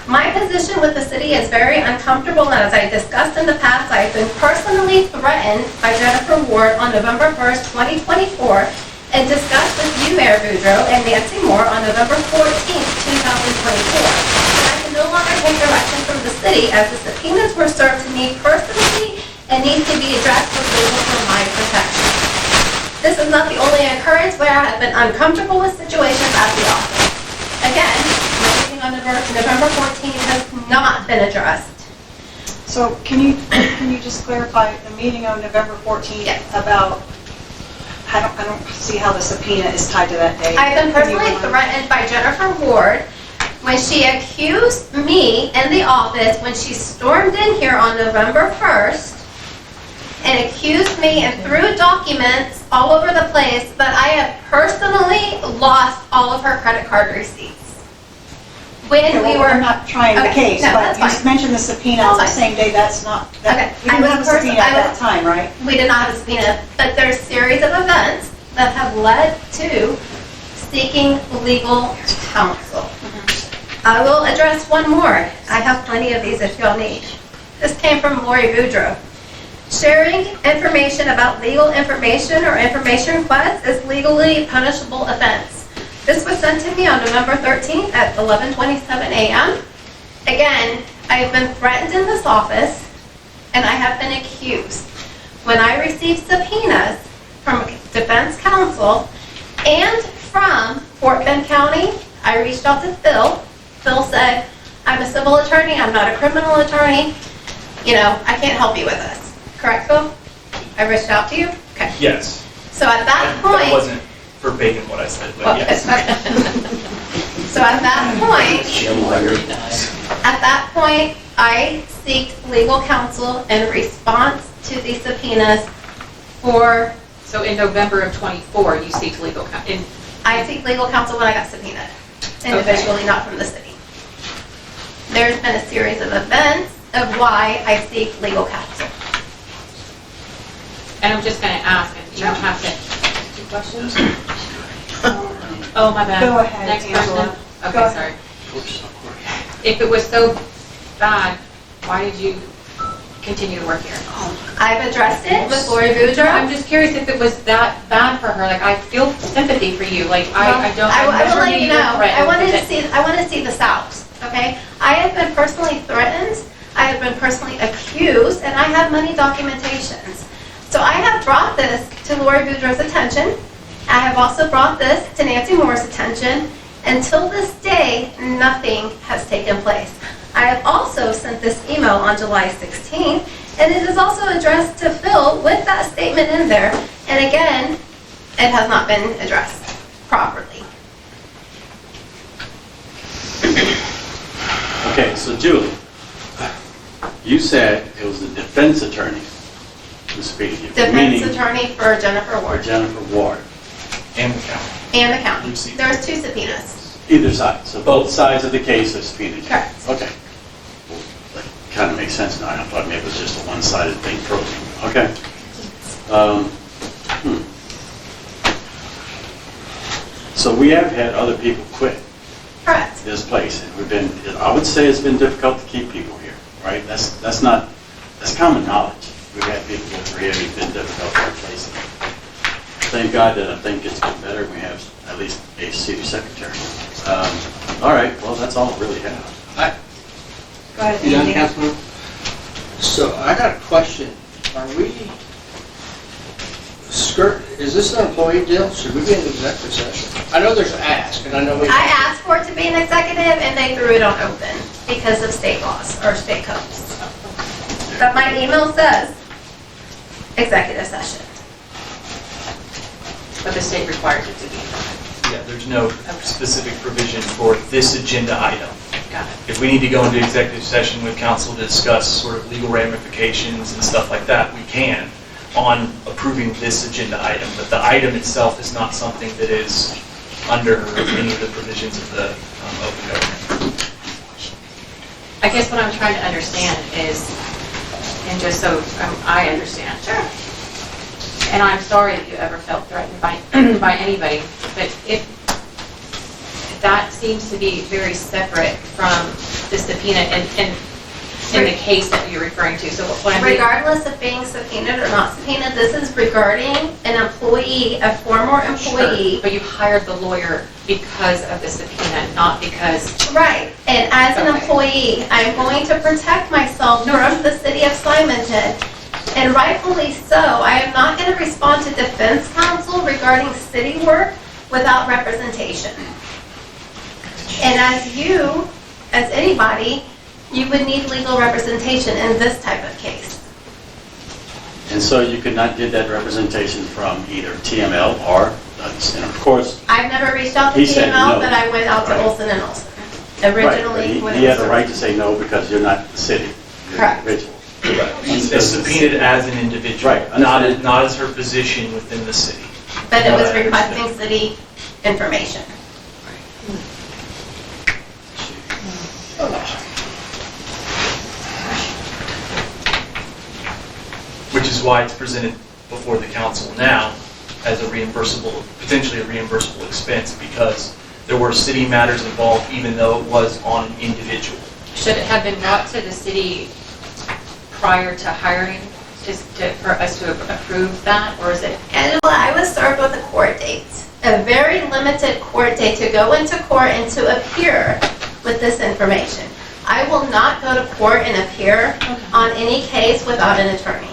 My position with the city is very uncomfortable, and as I discussed in the past, I've been personally threatened by Jennifer Ward on November 1st, 2024, and discussed with you, Mayor Boudreaux, and Nanci Mohr on November 14th, 2024. And I can no longer take direction from the city as the subpoenas were served to me personally and need to be addressed with legal for my protection. This is not the only occurrence where I have been uncomfortable with situations at the office. Again, the meeting on November 14th has not been addressed. So can you just clarify the meeting on November 14th Yes. about, I don't see how the subpoena is tied to that date. I've been Can you personally remind me? threatened by Jennifer Ward when she accused me in the office when she stormed in here on November 1st and accused me and threw documents all over the place that I had personally lost all of her credit card receipts. When Okay, we well, were... I'm not trying the Okay, case, no, but that's you fine. mentioned the subpoena on the That's fine. same day, that's not, Okay, we I didn't have a was pers- subpoena at I that was- time, right? We did not have a subpoena, but there's a series of events that have led to seeking legal counsel. I will address one more. I have plenty of these if y'all need. This came from Laurie Boudreaux. Sharing information about legal information or information requests is legally punishable offense. This was sent to me on November 13th at 11:27 a.m. Again, I have been threatened in this office and I have been accused. When I received subpoenas from defense counsel and from Fort Bend County, I reached out to Phil. Phil said, I'm a civil attorney, I'm not a criminal attorney. You know, I can't help you with this. Correct, Phil? I reached out to you? Okay. Yes. So at that point... That wasn't verbatim what I said, but Well, yes. So at that point, I seek legal counsel in response to the subpoenas for, So in November of '24, you seek legal counsel. I seek legal counsel when I got subpoenaed, individually, not from the city. There's been a series of events of why I seek legal counsel. And I'm just going to ask, and you don't have to. 2 questions? Oh, my bad. Go ahead, Next Angela. question. Go Okay, ahead. sorry. If it was so bad, why did you continue to work here? I've addressed it with Laurie I'm Boudreaux. just curious if it was that bad for her. Like, I feel sympathy for you. Like, I don't. I will never let knew you were know. threatened I wanted with to it. see. I want to see this out. Okay. I have been personally threatened. I have been personally accused, and I have money documentations. So I have brought this to Laurie Boudreaux's attention. I have also brought this to Nanci Mohr's attention. Until this day, nothing has taken place. I have also sent this email on July 16th, and it is also addressed to Phil with that statement in there. And again, it has not been addressed properly. Okay, so Julie, you said it was the defense attorney who subpoenaed you. Defense meaning attorney for Jennifer for Ward Jennifer Ward, And the county. and the county. Received. There's 2 subpoenas. either side, so both sides of the case have subpoenaed you. Correct. Okay. Well, that kind of makes sense now. I thought maybe it was just a one-sided thing probing. Okay. So we have had other people quit Correct. this place, and we've been, I would say it's been difficult to keep people here, right? That's common knowledge. We've had people go for here, it's been difficult to replace them. Thank God that I think it's been better, we have at least a city secretary. All right, well, that's all I really have. Go ahead, You done, Andy. Councilman? So I got a question. Are we, is this an employee deal? Should we be in executive session? I know there's an ask, and I know we. I asked for it to be an executive, and they threw it on open because of state laws or state codes. But my email says executive session. But the state requires it to be. Yeah, there's no specific provision for this agenda item. Got it. If we need to go into executive session with council to discuss sort of legal ramifications and stuff like that, we can on approving this agenda item. But the item itself is not something that is under any of the provisions of the open government. I guess what I'm trying to understand is, and just so I understand. Sure. And I'm sorry that you ever felt threatened by by anybody, but if that seems to be very separate from the subpoena and in the case that you're referring to. So what I'm Regardless of being subpoenaed or not subpoenaed, this is regarding an employee, a former employee. But you hired the lawyer because of the subpoena, not because. Right, and as an Okay. employee, I'm going to protect myself from the city of Simonton. And rightfully so, I am not going to respond to defense counsel regarding city work without representation. And as you, as anybody, you would need legal representation in this type of case. And so you could not get that representation from either TML or, and of course, I've never reached out to He said TML, no. but I went out to Right. Olson and Olson. right, but Originally, when he it had was. the right to say no because you're not the city. You're an Correct. individual. It's subpoenaed as an individual, Right, not as her position within the city. But it was Right. requesting city information. Which is why it's presented before the council now as a reimbursable, potentially a reimbursable expense, because there were city matters involved even though it was on an individual. Should it have been brought to the city prior to hiring, for us to approve that, or is it? And I was served with a court date, a very limited court date to go into court and to appear with this information. I will not go to court and appear on any case without an attorney.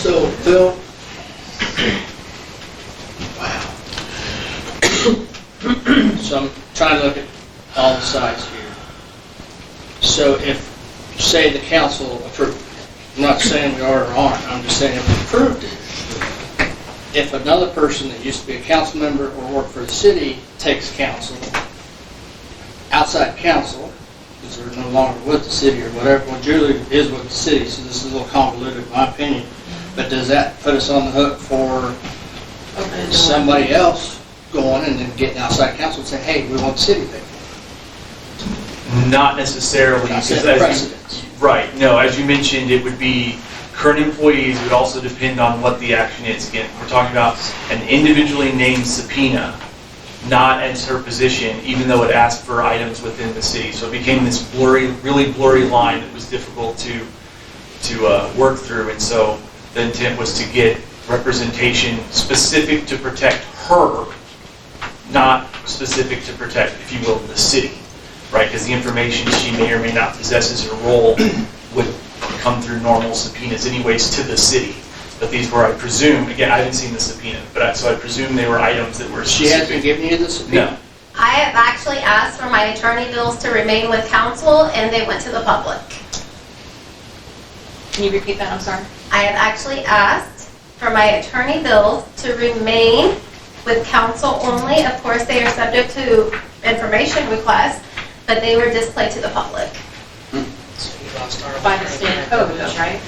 So, Phil? So I'm trying to look at all the sides here. So if, say, the council approved, I'm not saying we are or aren't, I'm just saying if we approved it, if another person that used to be a council member or worked for the city takes counsel, outside counsel, because they're no longer with the city or whatever, well, Julie is with the city, so this is a little convoluted in my opinion, but does that put us on the hook for somebody else going and then getting outside counsel and saying, hey, we want the city to pay for it? Not necessarily. Not because setting as you- precedents. Right, no, as you mentioned, it would be current employees, it would also depend on what the action is. Again, we're talking about an individually named subpoena, not as her position, even though it asked for items within the city. So it became this blurry, really blurry line that was difficult to work through. And so the intent was to get representation specific to protect her, not specific to protect, if you will, the city, right? Because the information she may or may not possess as her role would come through normal subpoenas anyways to the city. But these were, I presume, again, I haven't seen the subpoena, but so I presume they were items that were She specific. hasn't given you the subpoena? No. I have actually asked for my attorney bills to remain with counsel, and they went to the public. Can you repeat that, I'm sorry? I have actually asked for my attorney bills to remain with counsel only. Of course, they are subject to information requests, but they were displayed to the public. By the state code, though, right?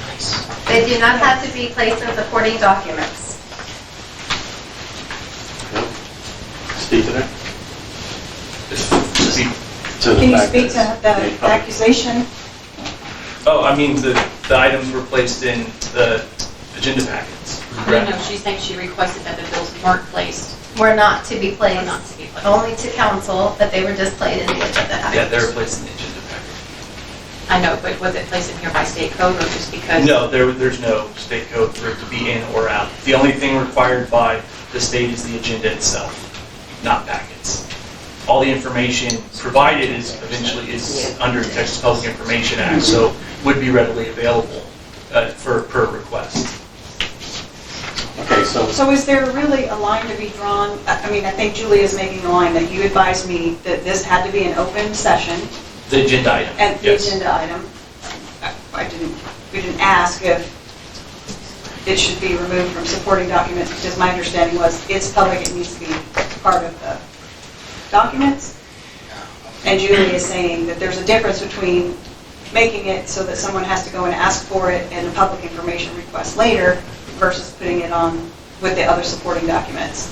They do not have to be placed in supporting documents. Speak to that? To the Can you fact speak to that the it's made public. accusation? Oh, I mean, the items were placed in the agenda packets. No, she's saying she requested that the bills weren't placed, Were not to be or placed, not to be placed. only to counsel, but they were displayed in the agenda package. Yeah, they were placed in the agenda packet. I know, but was it placed in here by state code, or just because? No, there's no state code for it to be in or out. The only thing required by the state is the agenda itself, not packets. All the information provided is under the Texas Public Information Act, so would be readily available per request. Okay, so So is there really a line to be drawn? I mean, I think Julie is making the line that you advised me that this had to be an open session The agenda item, and the yes. agenda item. We didn't ask if it should be removed from supporting documents, because my understanding was it's public, it needs to be part of the documents. And Julie is saying that there's a difference between making it so that someone has to go and ask for it in a public information request later versus putting it on with the other supporting documents.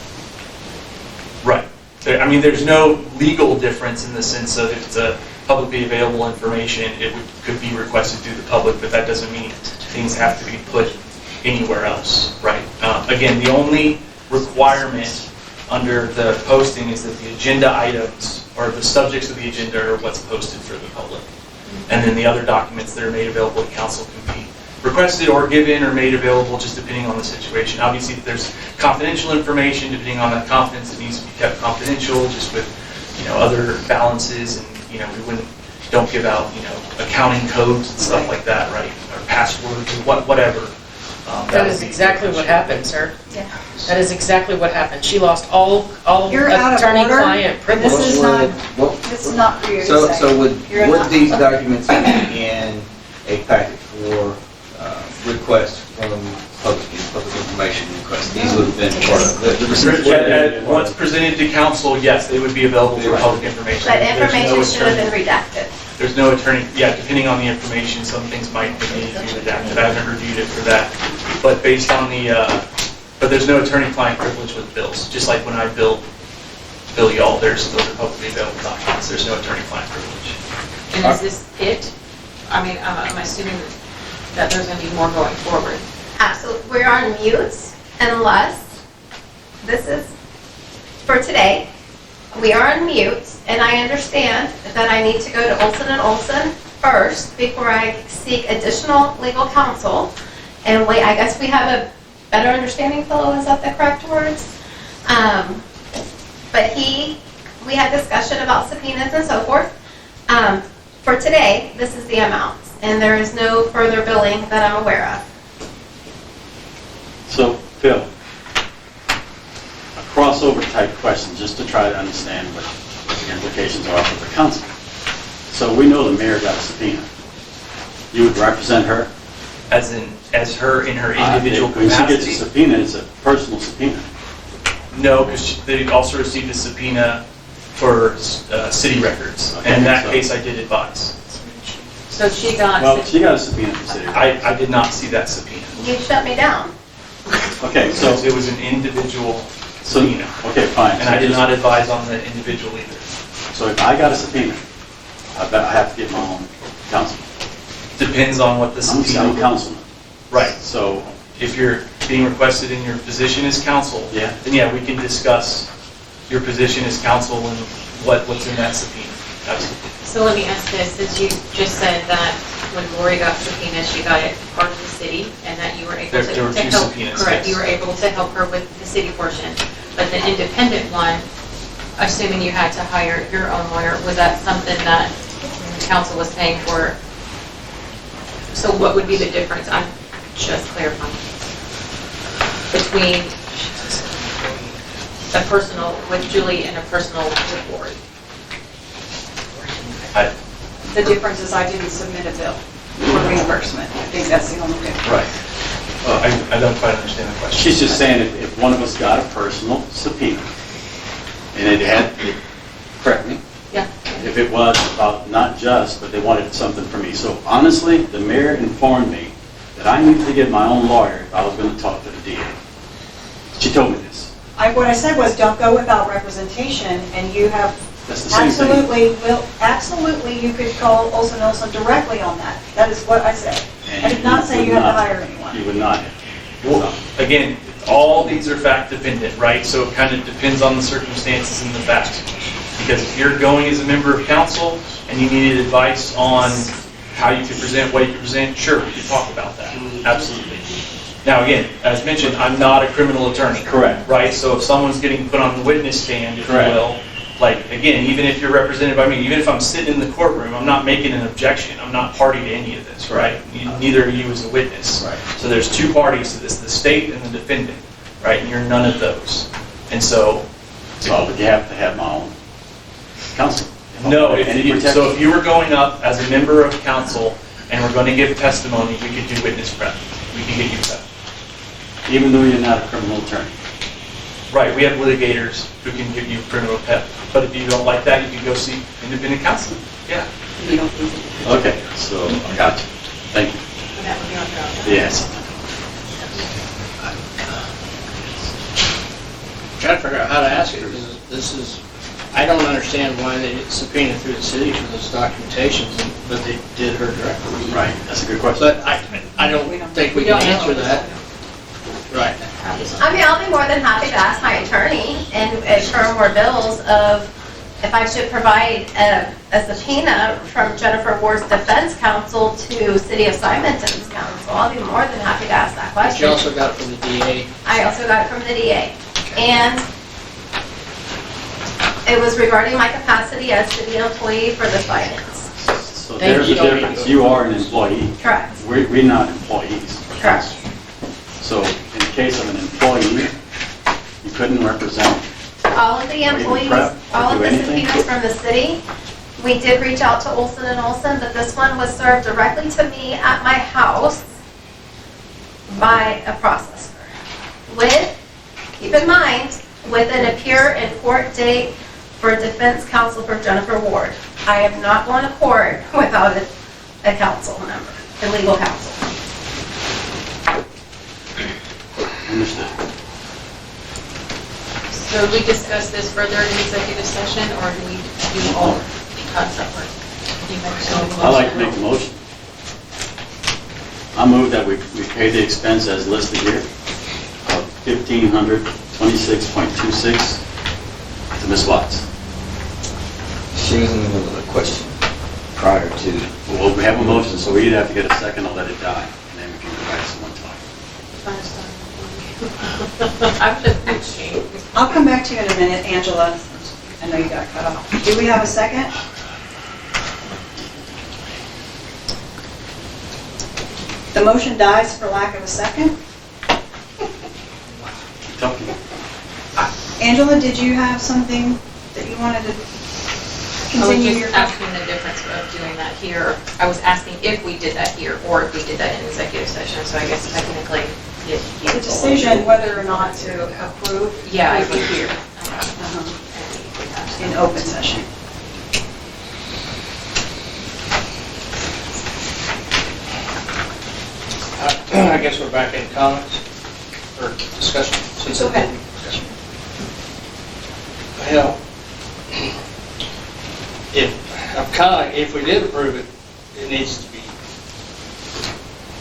Right. I mean, there's no legal difference in the sense of if it's a publicly available information, could be requested through the public, but that doesn't mean things have to be put anywhere else, right? Again, the only requirement under the posting is that the agenda items or the subjects of the agenda are what's posted for the public. And then the other documents that are made available to council can be requested or given or made available just depending on the situation. Obviously, if there's confidential information, depending on that confidence, it needs to be kept confidential just with, other balances and, we wouldn't don't give out, accounting codes and stuff like that, right? Or passwords, or whatever. That would is be- exactly what happened, sir. Yeah. That is exactly what happened. She lost all You're out of order. attorney-client privilege. This is not, this is not for you to say. So would You're not- these documents be in a packet for requests from public information requests? These would have been part of the receipts. Once presented to council, yes, they would be available for public information. But There's no information should have attorney- been redacted. There's no attorney, depending on the information, some things might need to be redacted. I haven't reviewed it for that. But based on but there's no attorney-client privilege with bills. Just like when I bill y'all, those are publicly available documents. There's no attorney-client privilege. And is this it? I mean, I'm assuming that there's going to be more going forward. Absolutely, we're on mute unless, this is for today, we are on mute, and I understand that I need to go to Olson and Olson first before I seek additional legal counsel. And wait, I guess we have a better understanding, Phil, is that the correct words? But we had discussion about subpoenas and so forth. For today, this is the amounts, and there is no further billing that I'm aware of. So, Phil, a crossover type question, just to try to understand what the implications are for the council. So we know the mayor got a subpoena. You would represent her? As her in her individual When she gets a capacity. subpoena, it's a personal subpoena. No, because they also received a subpoena for city records. Okay, And in that so- case, I did advise. So she got, Well, she got a subpoena from city. I did not see that subpoena. You shut me down. Okay, so, It was an individual subpoena. okay, fine. And I did not advise on the individual either. So if I got a subpoena, I bet I have to get my own counsel. Depends on what the I'm a city subpoena. councilman. Right. So, If you're being requested in your position as counsel, Yeah. then yeah, we can discuss your position as counsel and what's in that subpoena. Absolutely. so let me ask this, since you just said that when Lori got subpoenaed, she got it part of the city, and that you were able to There were two help. subpoenas, Correct, yes. you were able to help her with the city portion. But the independent one, assuming you had to hire your own lawyer, was that something that the council was paying for? So what would be the difference? I'm just clarifying. Between a personal, with Julie and a personal with Lori. The difference is I didn't submit a bill for reimbursement. I think that's the only difference. Right. I don't quite understand the question. she's just saying if one of us got a personal subpoena, and it had, correct me, Yeah. if it was about not just, but they wanted something from me. So honestly, the mayor informed me that I needed to get my own lawyer if I was going to talk to the DA. She told me this. What I said was, don't go without representation, and you have That's the same thing. absolutely, you could call Olson and Olson directly on that. That is what I said. I did not say you had to hire anyone. You would not have. Well, again, all these are fact dependent, right? So it kind of depends on the circumstances and the facts. Because if you're going as a member of council and you needed advice on how you could present, what you could present, sure, we could talk about that. Absolutely. Now, again, as mentioned, I'm not a criminal attorney. Correct. Right? So if someone's getting put on the witness stand, if you Correct. will, like, again, even if you're represented by me, even if I'm sitting in the courtroom, I'm not making an objection. I'm not party to any of this, right? Neither are you as a witness. Right. So there's two parties to this, the state and the defendant, right? And you're none of those. And so, So would you have to have my own counsel? no, Any so protection? if you were going up as a member of council and we're going to give testimony, we could do witness prep. We can get you prep. Even though you're not a criminal attorney? Right, we have litigators who can give you criminal prep. But if you don't like that, you can go see independent counsel. Yeah. You don't think it. Okay, so I got you. Thank you. And that would be on your own. Yes. Trying to figure out how to ask it, because this is, I don't understand why they didn't subpoena through the city for those documentations, but they did her directly. Right, that's a good question. But I don't think we can answer that. Right. I mean, I'll be more than happy to ask my attorney and incur more bills of if I should provide a subpoena from Jennifer Ward's defense counsel to City of Simonton's counsel. I'll be more than happy to ask that But question. you also got it from the DA. I also got it from the DA. And it was regarding my capacity as city employee for the finance. So Thank there's a you. difference. You are an employee. Correct. We're not employees. Correct. So in the case of an employee, you couldn't represent. All of the even employees, prep or all of do the anything? subpoenas from the city, we did reach out to Olson and Olson, but this one was served directly to me at my house by a processor. With, keep in mind, with an appear in court date for defense counsel for Jennifer Ward. I am not going to court without a counsel member, a legal counsel. Understood. So we discuss this further in executive session, or do we do all separate? I'd like to make a motion. I move that we pay the expense as listed here of $1,526.26 to Ms. Watts. She was in the middle of a question prior to. Well, we have a motion, so we either have to get a second or let it die, and then we can go back to someone talk. I'm just changed. I'll come back to you in a minute, Angela. I know you got cut off. Do we have a second? The motion dies for lack of a second. Keep talking. Angela, did you have something that you wanted to I was continue your? just asking the difference of doing that here. I was asking if we did that here, or if we did that in executive session, so I guess technically, The decision whether or not to approve. yeah, I would be would here in open session. I guess we're back in comments or discussion. Go ahead. Discussion. Well, if we did approve it, it needs to be,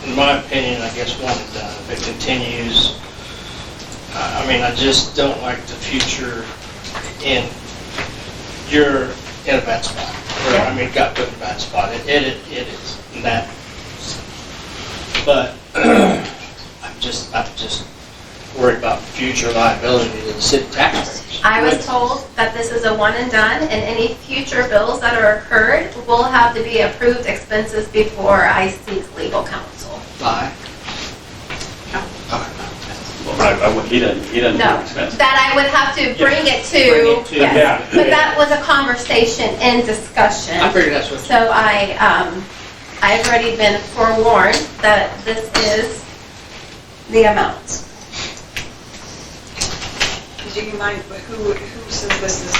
in my opinion, I guess, one and done. If it continues, I mean, I just don't like the future you're in a bad spot. Or, I mean, got put in a bad spot. It is. And that, but I'm just worried about future liability to the city taxpayers. I was told that this is a one and done, and any future bills that are incurred will have to be approved expenses before I seek legal counsel. Bye. Well, he doesn't No, do expenses. that I would have to bring it to, Bring it to- yes. Yeah. But that was a conversation and discussion. I figured that's what. So I've already been forewarned that this is the amount. Do you mind, who says this is,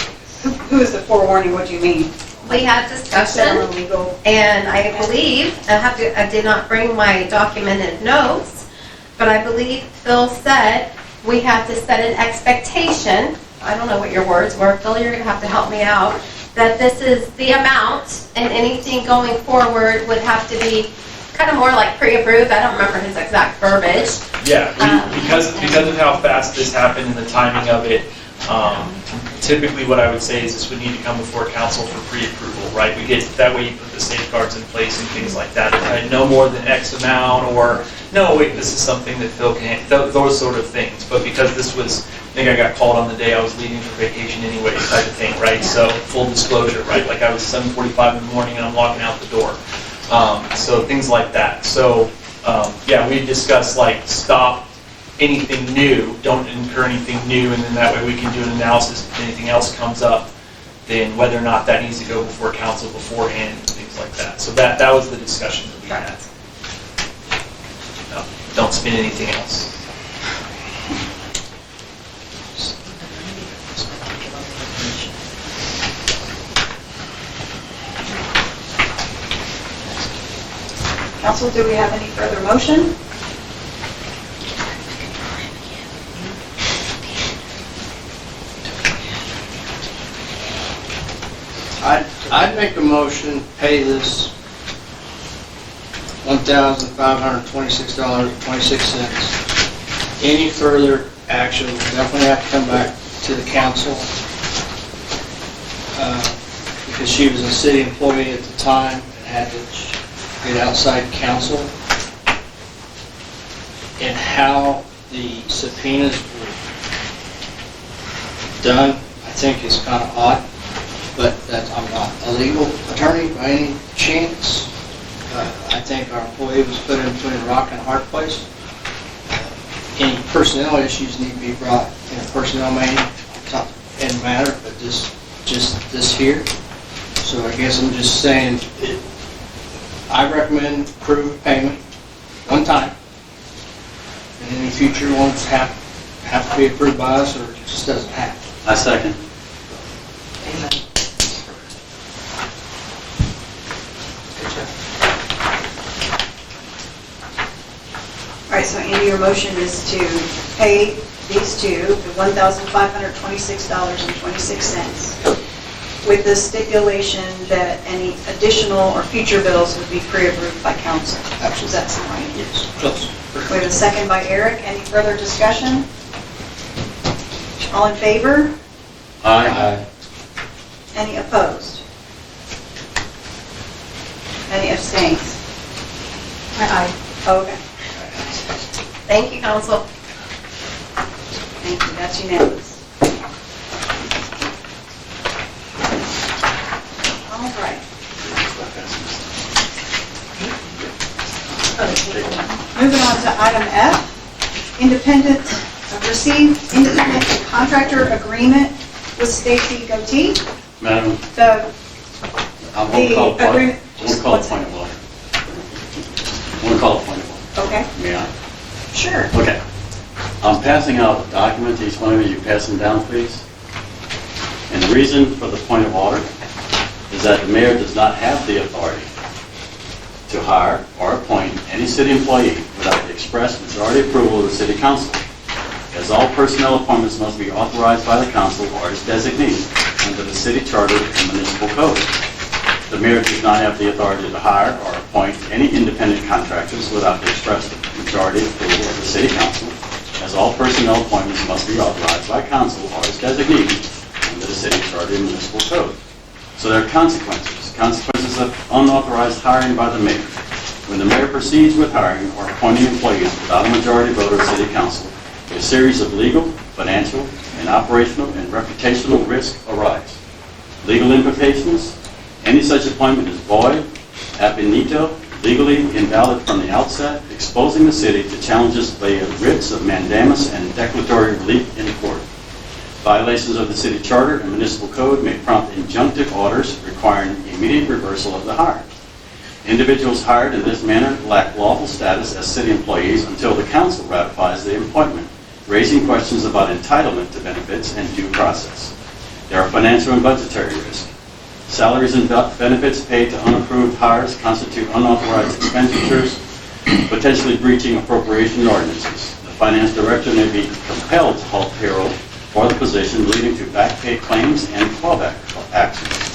who is the forewarning? What do you mean? We had discussion, Legal. and I believe, I did not bring my documented notes, but I believe Phil said we have to set an expectation, I don't know what your words were, Phil, you're gonna have to help me out, that this is the amount, and anything going forward would have to be kind of more like pre-approved, I don't remember his exact verbiage. Yeah, because of how fast this happened and the timing of it, typically what I would say is this would need to come before council for pre-approval, right? That way you put the safeguards in place and things like that. No more than X amount, or, no, wait, this is something that Phil can, those sort of things. But because this was, I think I got called on the day I was leaving for vacation anyway, type of thing, right? So full disclosure, right? Like I was 7:45 in the morning and I'm walking out the door. So things like that. So, yeah, we discussed like stop anything new, don't incur anything new, and then that way we can do an analysis if anything else comes up, then whether or not that needs to go before council beforehand, and things like that. So that was the discussion that we had. No, don't spend anything else. Council, do we have any further motion? I'd make a motion, pay this $1,526.26. Any further action will definitely have to come back to the council, because she was a city employee at the time and had to get outside counsel. And how the subpoenas were done, I think is kind of odd. but that I'm not a legal attorney by any chance. I think our employee was put in between a rock and a hard place. Any personnel issues need to be brought in a personnel matter, but just this here. So I guess I'm just saying, I recommend approved payment one time. And any future ones have to be approved by us, or it just doesn't happen. I second. All right, so Andy, your motion is to pay these two the $1,526.26 with the stipulation that any additional or future bills would be pre-approved by council. Absolutely. Does that sound right? Yes. Close. We have a second by Eric. Any further discussion? All in favor? Aye. Any opposed? Any abstains? Aye. Okay, Thank you, council. thank you, that's unanimous. All right. Moving on to item F, received independent contractor agreement with Stacy Goatee. Madam, The I won't call a point. agreement. I won't call a point of order. I won't call a point of order. Okay, May I? sure. Okay. I'm passing out a document to each one of you. Pass them down, please. And the reason for the point of order is that the mayor does not have the authority to hire or appoint any city employee without the express majority approval of the city council, as all personnel appointments must be authorized by the council or its designee under the city charter and municipal code. The mayor does not have the authority to hire or appoint any independent contractors without the express majority approval of the city council, as all personnel appointments must be authorized by council or its designee under the city charter and municipal code. So there are consequences of unauthorized hiring by the mayor. When the mayor proceeds with hiring or appointing employees without a majority vote of the city council, a series of legal, financial, and operational and reputational risks arise. Legal implications: any such appointment is void, ab initio, legally invalid from the outset, exposing the city to challenges via writs of mandamus and declaratory relief in court. Violations of the city charter and municipal code may prompt injunctive orders requiring immediate reversal of the hire. Individuals hired in this manner lack lawful status as city employees until the council ratifies the appointment, raising questions about entitlement to benefits and due process. There are financial and budgetary risks. Salaries and benefits paid to unapproved hires constitute unauthorized expenditures, potentially breaching appropriation ordinances. The finance director may be compelled to halt payroll for the position, leading to back pay claims and clawback actions.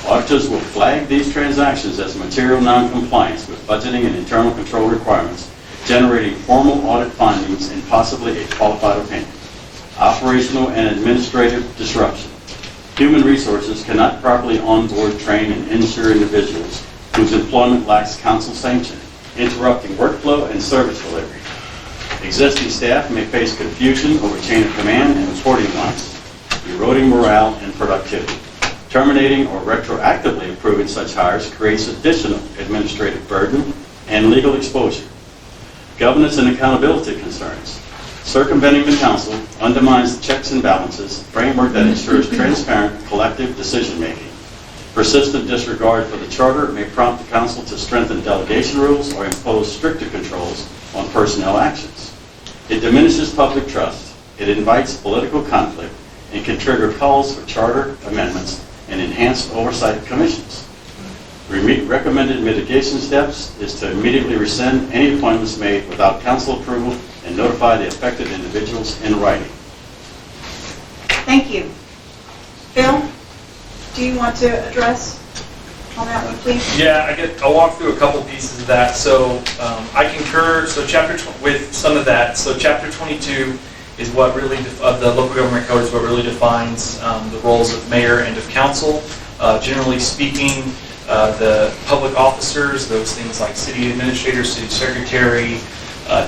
Auditors will flag these transactions as material non-compliance with budgeting and internal control requirements, generating formal audit findings and possibly a qualified opinion. Operational and administrative disruption. Human resources cannot properly onboard, train, and insure individuals whose employment lacks council sanction, interrupting workflow and service delivery. Existing staff may face confusion over chain of command and reporting lines, eroding morale and productivity. Terminating or retroactively approving such hires creates additional administrative burden and legal exposure. Governance and accountability concerns. Circumventing the council undermines the checks and balances framework that ensures transparent collective decision-making. Persistent disregard for the charter may prompt the council to strengthen delegation rules or impose stricter controls on personnel actions. It diminishes public trust. It invites political conflict and can trigger calls for charter amendments and enhanced oversight of commissions. Recommended mitigation steps is to immediately rescind any appointments made without council approval and notify the affected individuals in writing. Thank you. Phil, do you want to address on that one, please? Yeah, I'll walk through a couple pieces of that. So I concur. So with some of that. So Chapter 22 is what really of the local government code is what really defines the roles of mayor and of council. Generally speaking, the public officers, those things like city administrator, city secretary,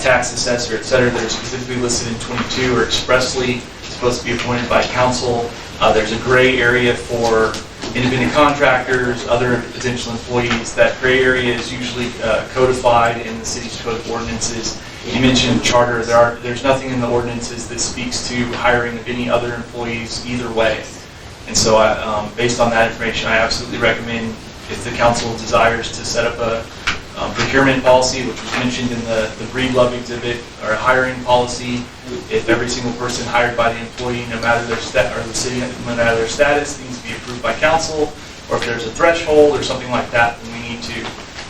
tax assessor, et cetera, that are specifically listed in 22 are expressly supposed to be appointed by council. There's a gray area for independent contractors, other potential employees. That gray area is usually codified in the city's code of ordinances. You mentioned charter. There's nothing in the ordinances that speaks to hiring of any other employees either way. And so based on that information, I absolutely recommend, if the council desires to set up a procurement policy, which was mentioned in the Breedlove exhibit, or a hiring policy, if every single person hired by the employee, no matter their no matter their status, needs to be approved by council, or if there's a threshold or something like that, then we need to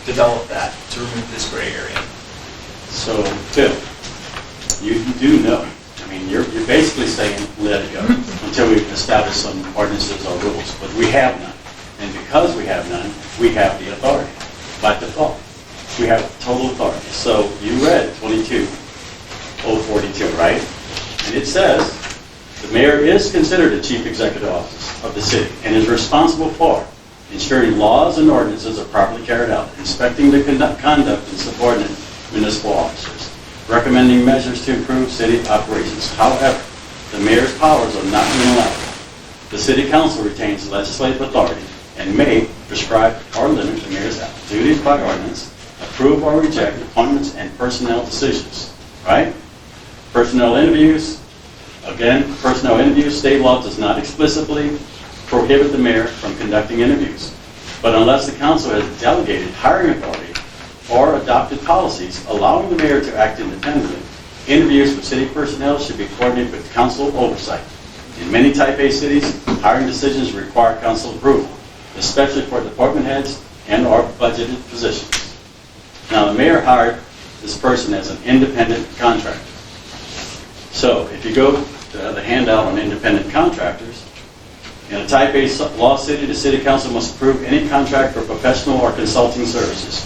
develop that to remove this gray area. So, Phil, you do know, I mean, you're basically saying, let it go, until we establish some ordinances or rules, but we have none. And because we have none, we have the authority, by default. We have total authority. So you read 22-042, right? And it says, the mayor is considered the chief executive officer of the city and is responsible for ensuring laws and ordinances are properly carried out, inspecting the conduct and subordinate municipal officers, recommending measures to improve city operations. However, the mayor's powers are not unilateral. The city council retains legislative authority and may prescribe or limit the mayor's duties by ordinance, approve or reject appointments and personnel decisions, right? Personnel interviews, again, personnel interviews, state law does not explicitly prohibit the mayor from conducting interviews. But unless the council has delegated hiring authority or adopted policies allowing the mayor to act independently, interviews for city personnel should be coordinated with council oversight. In many Type A cities, hiring decisions require council approval, especially for department heads and or budgeted positions. Now, the mayor hired this person as an independent contractor. So, if you go to the handout on independent contractors, in a Type A law city, the city council must approve any contract for professional or consulting services,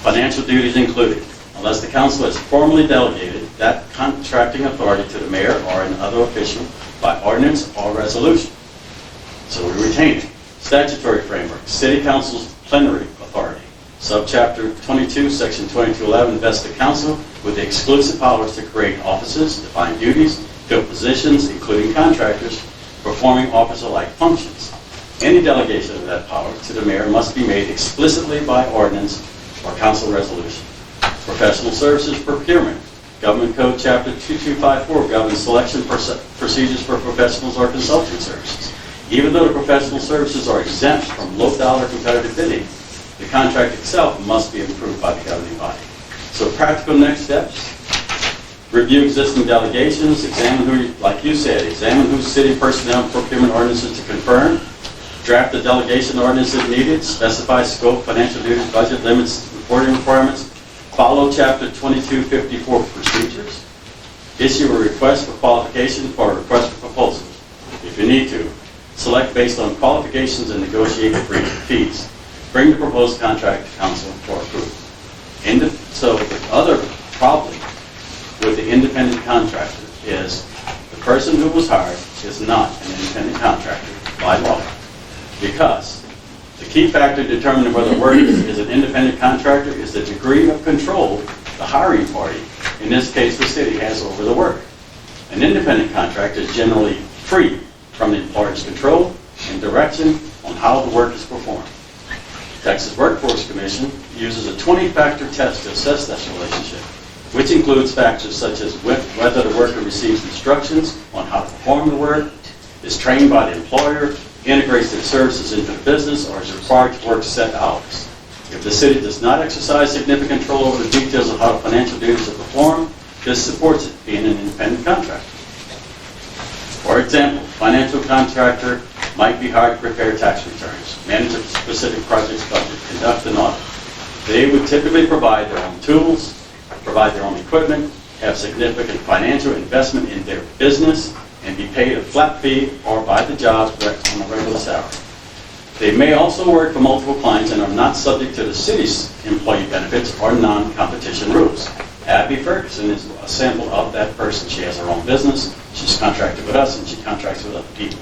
financial duties included, unless the council has formally delegated that contracting authority to the mayor or another official by ordinance or resolution. So we retain it. Statutory framework, city council's plenary authority. Subchapter 22, section 2211 vests the council with the exclusive powers to create offices, define duties, fill positions, including contractors, performing officer-like functions. Any delegation of that power to the mayor must be made explicitly by ordinance or council resolution. Professional services procurement. Government Code Chapter 2254 governs selection procedures for professionals or consulting services. Even though the professional services are exempt from low-dollar competitive bidding, the contract itself must be approved by the governing body. So practical next steps: review existing delegations, examine who, like you said, examine whose city personnel and procurement ordinances to confirm, draft the delegation ordinance if needed, specify scope, financial duties, budget limits, reporting requirements, follow Chapter 2254 procedures, issue a request for qualification for a request for proposal. If you need to, select based on qualifications and negotiate fees. Bring the proposed contract to council for approval. So the other problem with the independent contractor is the person who was hired is not an independent contractor by law, because the key factor determining whether work is an independent contractor is the degree of control the hiring party, in this case the city, has over the work. An independent contractor is generally free from the employer's control and direction on how the work is performed. Texas Workforce Commission uses a 20-factor test to assess that relationship, which includes factors such as whether the worker receives instructions on how to perform the work, is trained by the employer, integrates their services into the business, or is required to work set hours. If the city does not exercise significant control over the details of how financial duties are performed, this supports it being an independent contractor. For example, financial contractor might be hired to prepare tax returns, manage a specific project's budget, conduct an audit. They would typically provide their own tools, provide their own equipment, have significant financial investment in their business, and be paid a flat fee or by the job on a regular salary. They may also work for multiple clients and are not subject to the city's employee benefits or non-competition rules. Abby Ferguson is a sample of that person. She has her own business, she's contracted with us, and she contracts with other people.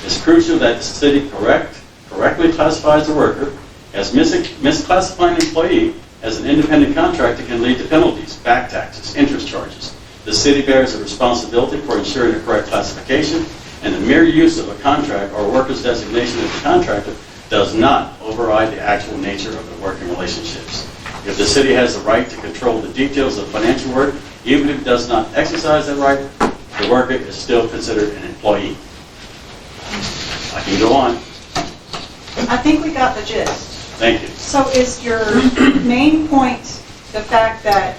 It's crucial that the city correctly classifies the worker, as misclassifying an employee as an independent contractor can lead to penalties, back taxes, interest charges. The city bears a responsibility for ensuring a correct classification and the mere use of a contract or worker's designation as a contractor does not override the actual nature of the working relationships. If the city has the right to control the details of financial work, even if it does not exercise that right, the worker is still considered an employee. I can go on. I think we got the gist. Thank you. So is your main point the fact that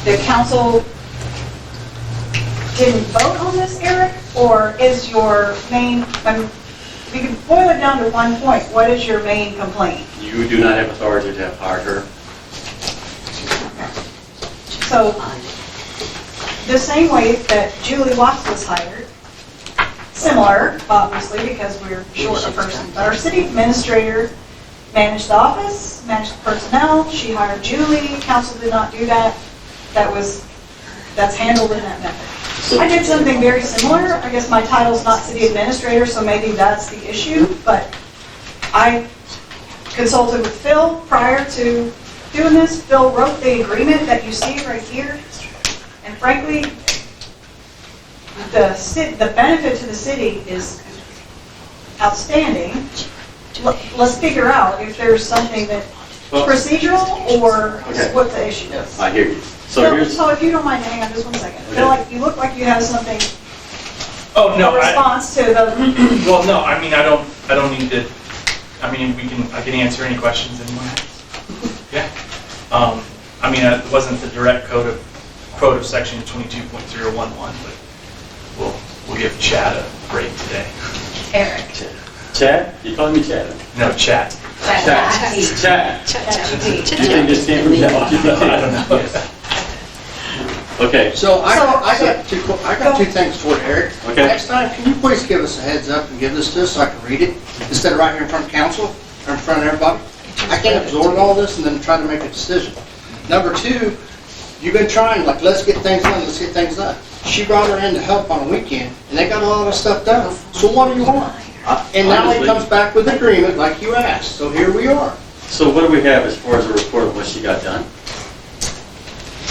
the council didn't vote on this, Eric? Or is your main, we can boil it down to one point. What is your main complaint? You do not have authority to have hired her. So, the same way that Julie Watts was hired, similar, obviously, because we're short a person, but our city administrator managed the office, managed the personnel, she hired Julie, council did not do that. That's handled in that method. I did something very similar. I guess my title's not city administrator, so maybe that's the issue, but I consulted with Phil prior to doing this. Phil wrote the agreement that you see right here, and frankly, the benefit to the city is outstanding. Let's figure out if there's something that procedural or what the issue is. I hear you. So if you don't mind, hang on just one second. Okay. Feel like you look like you have something, Oh, no, a response to the, well, no, I mean, I don't need to, I mean, I can answer any questions anyone has. Yeah. I mean, it wasn't the direct quote of section 22.011, but we'll give Chad a break today. Eric. Chad? You calling me Chad? No, Chat. Chad. You think this came from ChatGPT? I don't know. Okay. So I got two things for Eric. Okay. Next time, can you please give us a heads up and give this to us so I can read it instead of right here in front of council or in front of everybody? I can't absorb all this and then try to make a decision. Number two, you've been trying, like, let's get things done, let's get things done. She brought her in to help on a weekend and they got a lot of stuff done. So what do you want? And now he comes back with agreement like you asked. So here we are. So what do we have as far as a report of what she got done?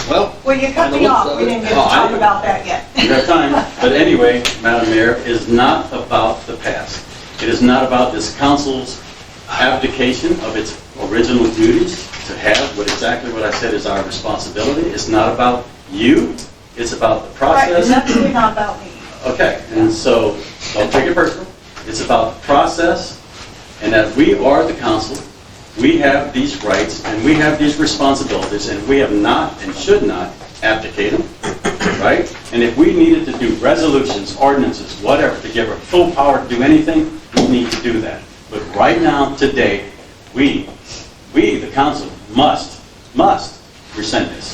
Well, you cut me off. We didn't get to talk about that yet. You have time. But anyway, Madam Mayor, it is not about the past. It is not about this council's abdication of its original duties to have exactly what I said is our responsibility. It's not about you. It's about the Right, process. it's absolutely not about me. Okay, and so don't take it personal. It's about the process, and that we are the council. We have these rights and we have these responsibilities, and we have not and should not abdicate them, right? And if we needed to do resolutions, ordinances, whatever, to give her full power to do anything, we need to do that. But right now, today, we, the council, must rescind this.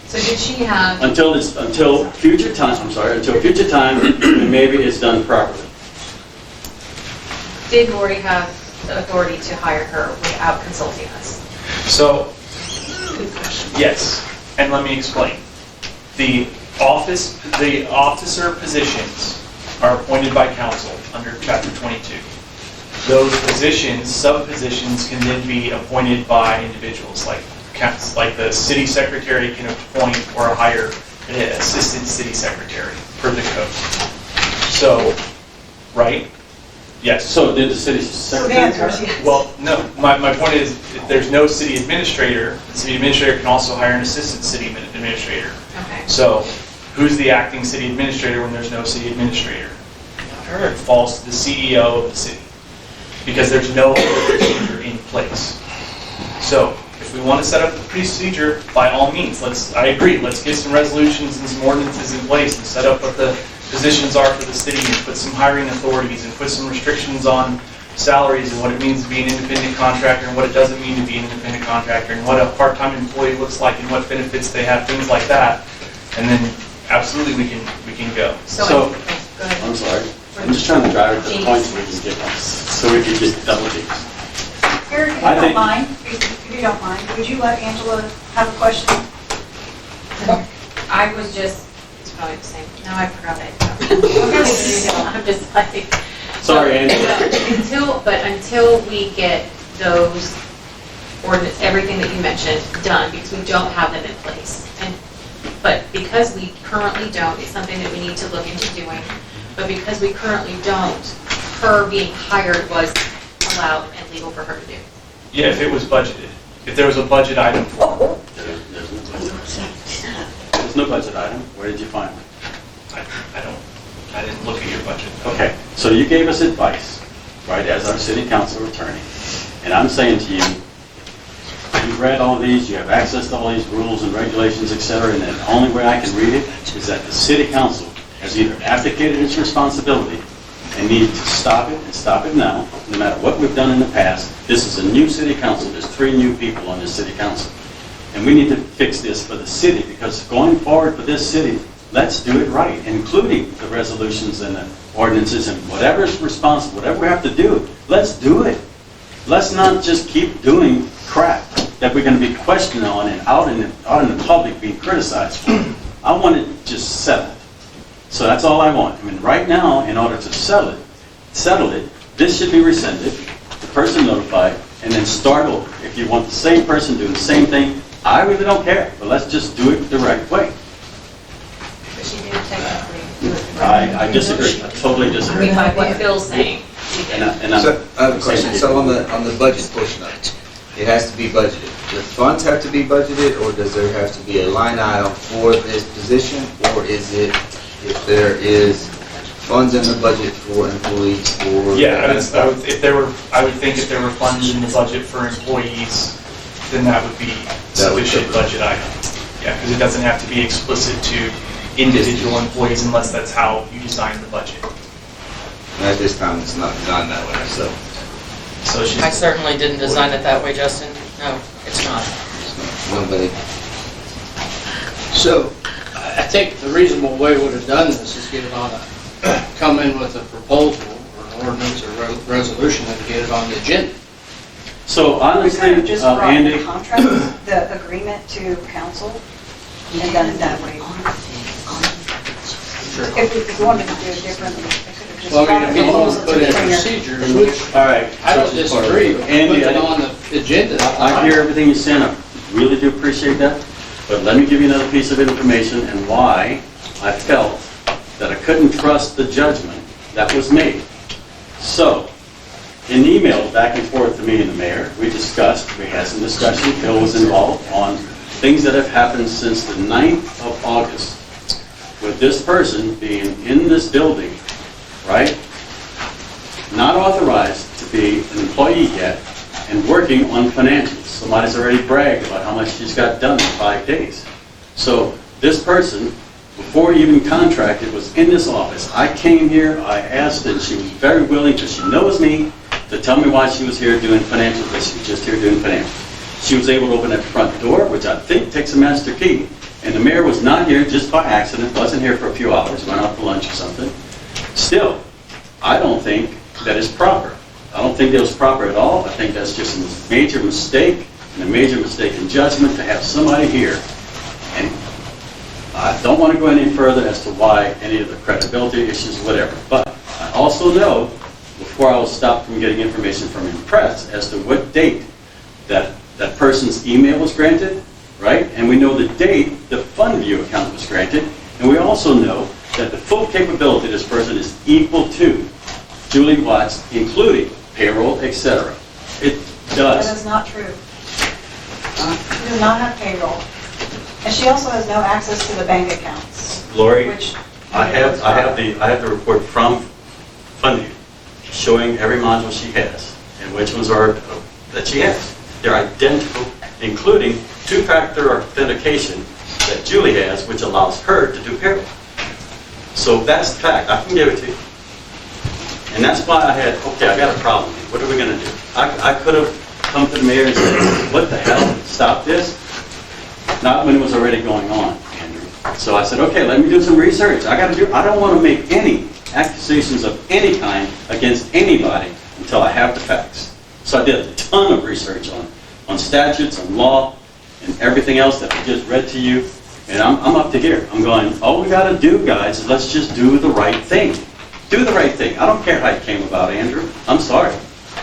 So did she have, Until future time, and maybe it's done properly. did Laurie have the authority to hire her without consulting us? So, yes, and let me explain. The officer positions are appointed by council under Chapter 22. Those positions, sub-positions, can then be appointed by individuals, like the city secretary can appoint or hire an assistant city secretary per the code. So, right? Yes. So did the city So the secretary? answer is yes. Well, no, my point is, if there's no city administrator, the city administrator can also hire an assistant city administrator. Okay. So, who's the acting city administrator when there's no city administrator? It falls to the CEO of the city, because there's no other procedure in place. So, if we want to set up the procedure, by all means, I agree, let's get some resolutions and some ordinances in place and set up what the positions are for the city, and put some hiring authorities, and put some restrictions on salaries and what it means to be an independent contractor and what it doesn't mean to be an independent contractor, and what a part-time employee looks like and what benefits they have, things like that. And then absolutely we can go. So, So- okay, go ahead. I'm sorry. I'm just trying to drive it to the point so we can get double cheeks. Eric, if you I don't think- mind, if you don't mind, would you let Angela have a question? I was just, it's probably the same, now I forgot it. I'm just like. Sorry, Angela. Until we get those ordinance, everything that you mentioned done, because we don't have them in place. And But because we currently don't, it's something that we need to look into doing, but because we currently don't, her being hired was allowed and legal for her to do. Yeah, if it was budgeted. If there was a budget item for it. There's no budget item. Where did you find it? I didn't look at your budget. Okay, so you gave us advice, right, as our city council attorney. And I'm saying to you, you've read all these, you have access to all these rules and regulations, et cetera, and the only way I can read it is that the city council has either abdicated its responsibility and needed to stop it and stop it now, no matter what we've done in the past. This is a new city council. There's 3 new people on this city council. And we need to fix this for the city, because going forward for this city, let's do it right, including the resolutions and the ordinances and whatever's responsible, whatever we have to do, let's do it. Let's not just keep doing crap that we're going to be questioned on and out in the public being criticized for. I want it just settled. So that's all I want. I mean, right now, in order to settle it, this should be rescinded, the person notified, and then start over. If you want the same person doing the same thing, I really don't care, but let's just do it the right way. But she did technically do it. I disagree. I totally disagree. By what Phil's saying. So, I have a question. So on the budget portion of it, it has to be budgeted. The funds have to be budgeted, or does there have to be a line item for this position? Or is it, if there is funds in the budget for employees or? Yeah, I would think if there were funds in the budget for employees, then that would be sufficient budget item. Yeah, because it doesn't have to be explicit to individual employees unless that's how you design the budget. And at this time, it's not done that way, so. So she's. I certainly didn't design it that way, Justin. No, it's not. Nobody. So, I think the reasonable way we would have done this is get it on come in with a proposal or an ordinance or resolution and get it on the agenda. So honestly, We kind of just brought Andy, the contract, the agreement to council, and done it that way. If we wanted to do it differently, we could have just Well, brought I a mean, if you want to proposal put to in the mayor. procedures, which all right. I don't disagree, but put Andy, it on the agenda. I hear everything you're saying, I really do appreciate that, but let me give you another piece of information and why I felt that I couldn't trust the judgment that was made. So, in email back and forth to me and the mayor, we had some discussion, Phil was involved, on things that have happened since the 9th of August, with this person being in this building, right? Not authorized to be an employee yet, and working on financials. Somebody's already bragged about how much she's got done in 5 days. So this person, before he even contracted, was in this office. I came here, I asked, and she was very willing, because she knows me, to tell me why she was here doing financials, but she was just here doing financials. She was able to open that front door, which I think takes a master key. And the mayor was not here just by accident, wasn't here for a few hours, went out for lunch or something. Still, I don't think that is proper. I don't think that was proper at all. I think that's just a major mistake, and a major mistake in judgment to have somebody here. And I don't want to go any further as to why any of the credibility issues, whatever. But I also know, before I was stopped from getting information from your press, as to what date that person's email was granted, right? And we know the date the Fundview account was granted, and we also know that the full capability of this person is equal to Julie Watts, including payroll, etc. It That does. is not true. She does not have payroll. And she also has no access to the bank accounts, Laurie, which. I have the report from Fundview showing every module she has and which ones are that she has. They're identical, including two-factor authentication that Julie has, which allows her to do payroll. So that's the fact. I can give it to you. And that's why I had, okay, I got a problem. What are we going to do? I could have come to the mayor and said, what the hell? Stop this. Not when it was already going on, Andrew. So I said, okay, let me do some research. I don't want to make any accusations of any kind against anybody until I have the facts. So I did a ton of research on statutes, on law, and everything else that I just read to you. And I'm up to here. I'm going, all we got to do, guys, is let's just do the right thing. Do the right thing. I don't care how it came about, Andrew. I'm sorry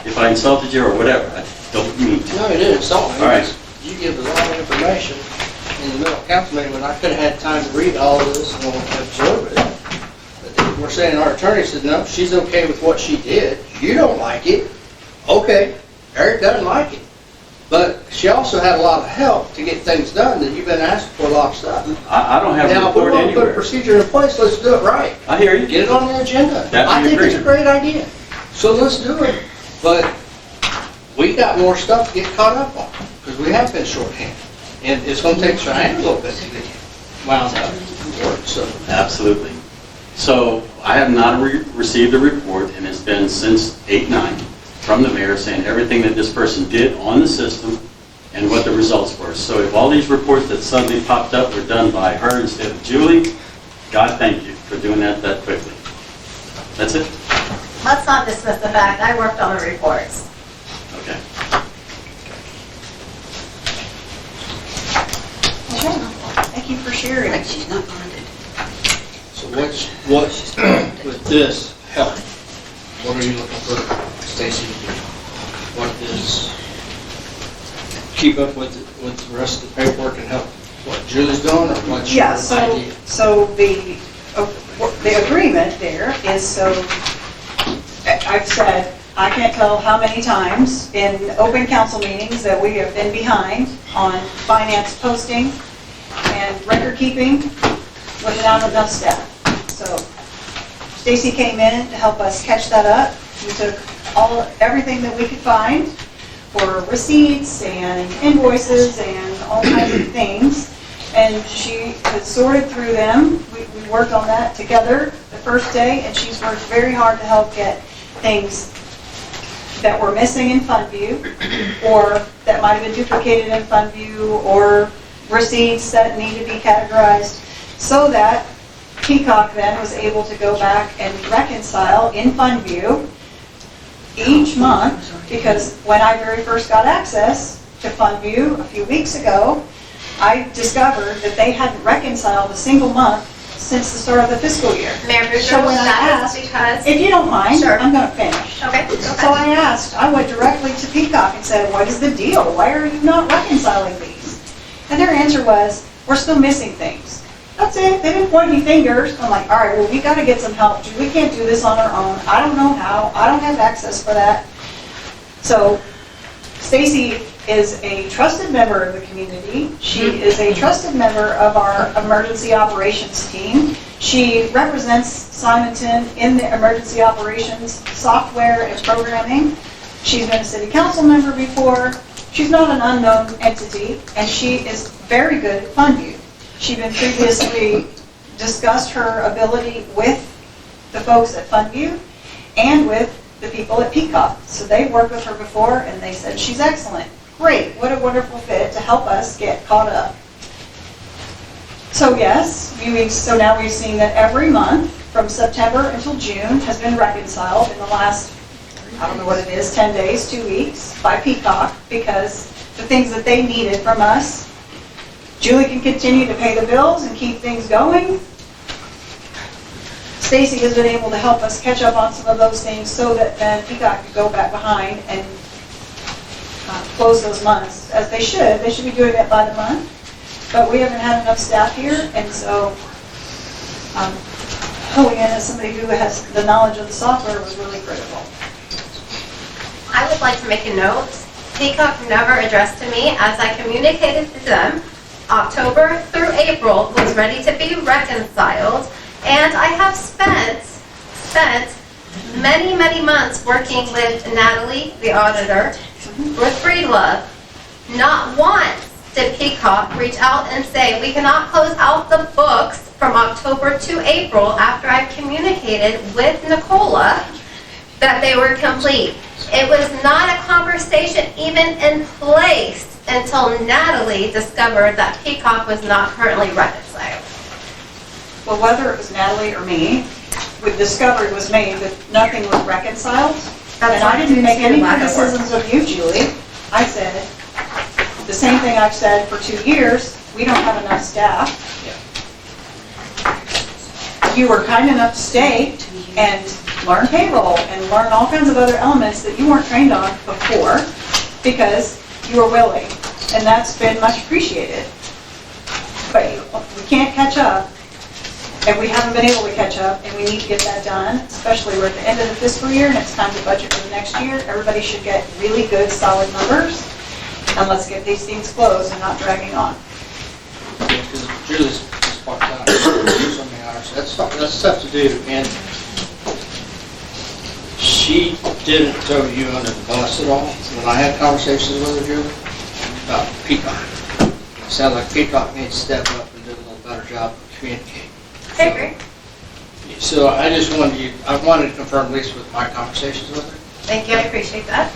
if I insulted you or whatever. I don't mean to. No, you didn't insult me. All right. You give us a lot of information, in the middle of council meeting when I could have had time to read all of this and absorb it. But we're saying our attorney said, no, she's okay with what she did. You don't like it. Okay, Eric doesn't like it. But she also had a lot of help to get things done that you've been asking for a lot of stuff. I don't have a Now, if we report want to put a anywhere. procedure in place, let's do it right. I hear you. Get it on the agenda. That I we think it's a agree. great idea. So let's do it. But we got more stuff to get caught up on because we have been shorthanded. And it's going to take Cheyenne a little bit to get wound up. So Absolutely. So I have not received a report, and it's been since 8/9 from the mayor saying everything that this person did on the system and what the results were. So if all these reports that suddenly popped up were done by her instead of Julie, God thank you for doing that quickly. That's it? Let's not dismiss the fact I worked on the reports. Okay. Thank you for sharing. She's not bonded. So what with this help? What are you looking for Stacy to do? What is, keep up with the rest of the paperwork and help what Julie's doing or what's your Yeah, idea? so the agreement there is so, I've said, I can't tell how many times in open council meetings that we have been behind on finance posting and record keeping with not enough staff. So Stacy came in to help us catch that up. We took everything that we could find for receipts and invoices and all kinds of things. And she has sorted through them. We worked on that together the first day, and she's worked very hard to help get things that were missing in Fundview, or that might have been duplicated in Fundview, or receipts that need to be categorized, so that Peacock then was able to go back and reconcile in Fundview each month, because when I very first got access to Fundview a few weeks ago, I discovered that they hadn't reconciled a single month since the start of the fiscal year. Mayor So Boudreaux, when I that asked, is because... if you don't mind, Sure. I'm going to finish. Okay, So I asked, I went directly to Peacock and said, what is the deal? Why are you not reconciling these? And their answer was, we're still missing things. That's it. They didn't point any fingers. I'm like, all right, well, we got to get some help. We can't do this on our own. I don't know how. I don't have access for that. So Stacy is a trusted member of the community. She is a trusted member of our emergency operations team. She represents Simonton in the emergency operations software and programming. She's been a city council member before. She's not an unknown entity, and she is very good at Fundview. She'd been previously discussed her ability with the folks at Fundview and with the people at Peacock. So they worked with her before, and they said she's excellent. Great, what a wonderful fit to help us get caught up. So yes, so now we've seen that every month from September until June has been reconciled in the last, I don't know what it is, 10 days, 2 weeks by Peacock, because the things that they needed from us, Julie can continue to pay the bills and keep things going. Stacy has been able to help us catch up on some of those things so that then Peacock could go back behind and close those months as they should. They should be doing it by the month, but we haven't had enough staff here, and so pulling in as somebody who has the knowledge of the software was really critical. I would like to make a note. Peacock never addressed to me as I communicated to them. October through April was ready to be reconciled, and I have spent many, many months working with Natalie, the auditor, with Breedlove. Not once did Peacock reach out and say, we cannot close out the books from October to April after I communicated with Nicola that they were complete. It was not a conversation even in place until Natalie discovered that Peacock was not currently reconciled. Well, whether it was Natalie or me, the discovery was made that nothing was reconciled. And I didn't make any criticisms of you, Julie. I said the same thing I've said for 2 years. We don't have enough staff. You were kind enough to stay and learn payroll and learn all kinds of other elements that you weren't trained on before because you were willing. And that's been much appreciated. but we can't catch up, and we haven't been able to catch up, and we need to get that done, especially we're at the end of the fiscal year, and it's time to budget for the next year. Everybody should get really good, solid numbers, and let's get these things closed and not dragging on. Because Julie's part-time, so many hours, that's tough to do, and she didn't throw you under the bus at all when I had conversations with her, Julie, about Peacock. It sounds like Peacock needs to step up and do a little better job of communicating. I agree. So I just wanted I wanted to confirm at least with my conversations with her. Thank you, I appreciate that.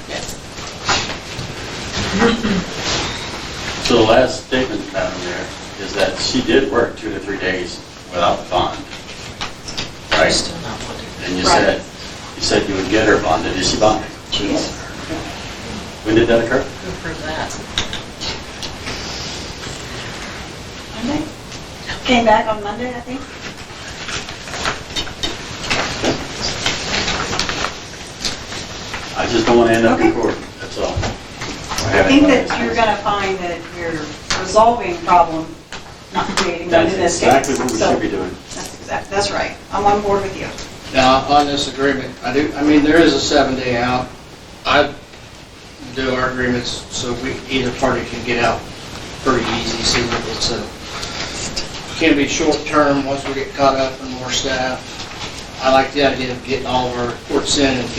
So the last statement down there is that she did work 2 to 3 days without the bond. Right? And you said you would get her bonded. Is she bonded? She is. When did that occur? Monday? Came back on Monday, I think. I just don't want to end up in court, that's all. I think that you're going to find that you're resolving a problem, not creating one That's in this case. exactly what we So, should be doing. That's right. I'm on board with you. Now, on this agreement, there is a 7-day out. I do our agreements so either party can get out pretty easy, so that can be short-term once we get caught up and more staff. I like the idea of getting all of our reports in and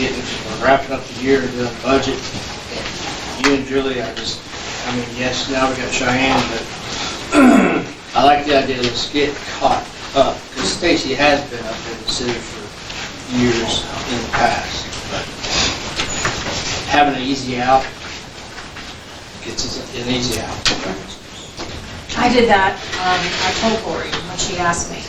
wrapping up the year and doing a budget. You and Julie, yes, now we got Cheyenne, but I like the idea of let's get caught up, because Stacy has been up in the city for years in the past, but having an easy out gets us an easy out. I did that, I told Lori when she asked me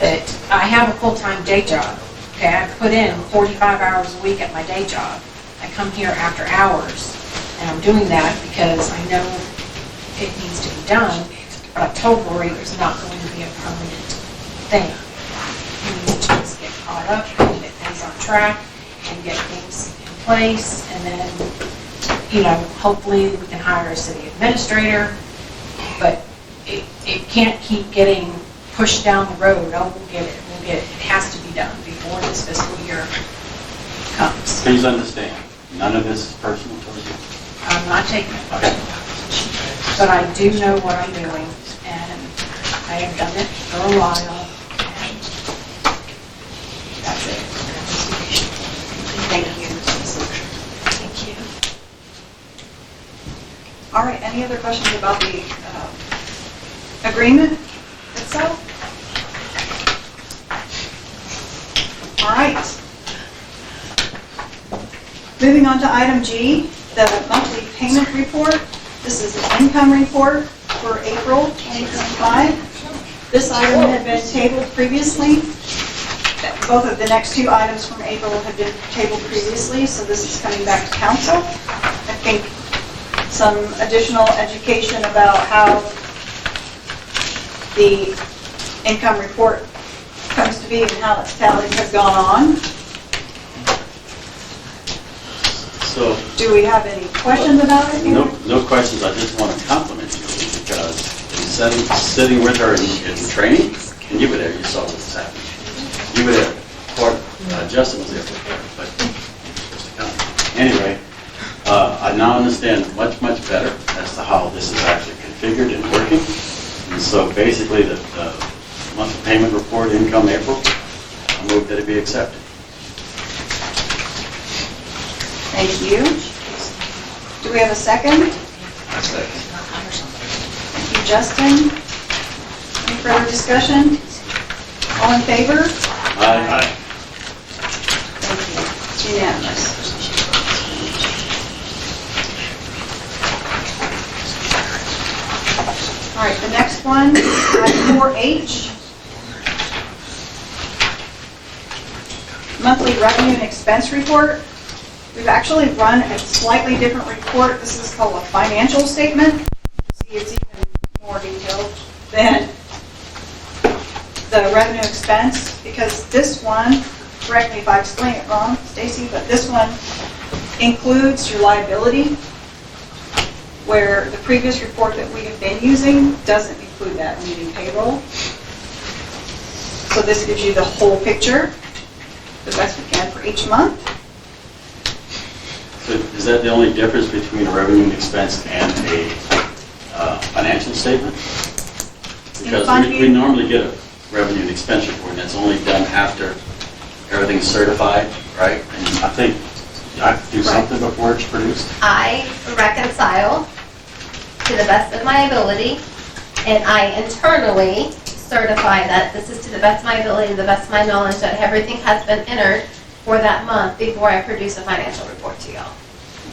that I have a full-time day job. Okay, I put in 45 hours a week at my day job. I come here after hours, and I'm doing that because I know it needs to be done, but I told Lori there's not going to be a permanent thing. We need to just get caught up and get things on track and get things in place, and then, hopefully we can hire a city administrator, but it can't keep getting pushed down the road. Oh, we'll get it. It has to be done before this fiscal year comes. Please understand, none of this is personal towards you. I'm not taking it Okay. personally, but I do know what I'm doing, and I have done it for a while, and that's it. Thank you. Thank you. All right, any other questions about the agreement itself? All right. Moving on to item G, the monthly payment report. This is an income report for April 2025. This item had been tabled previously. Both of the next two items from April have been tabled previously, so this is coming back to council. I think some additional education about how the income report comes to be and how its tallies has gone on. So, Do we have any questions about it? no questions, I just want to compliment you, because sitting with her in training, and you were there, you saw what was happening. You were there, Justin was there, but anyway, I now understand much better as to how this is actually configured and working. And so basically, the monthly payment report, income April, I move that it be accepted. Thank you. Do we have a second? Thank you, Justin. Any further discussion? All in favor? Aye. Thank you. It's unanimous. All right, the next one, item 4H. Monthly revenue and expense report. We've actually run a slightly different report. This is called a financial statement. See, it's even more detailed than the revenue expense, because this one, correct me if I explain it wrong, Stacy, but this one includes your liability, where the previous report that we have been using doesn't include that when you do payroll. So this gives you the whole picture, the best we can for each month. So is that the only difference between a revenue and expense and a financial statement? Because we normally get a revenue and expense report, and that's only done after everything's certified, right? And I think you have to do something before it's produced. I reconcile to the best of my ability, and I internally certify that this is to the best of my ability, the best of my knowledge, that everything has been entered for that month before I produce a financial report to y'all.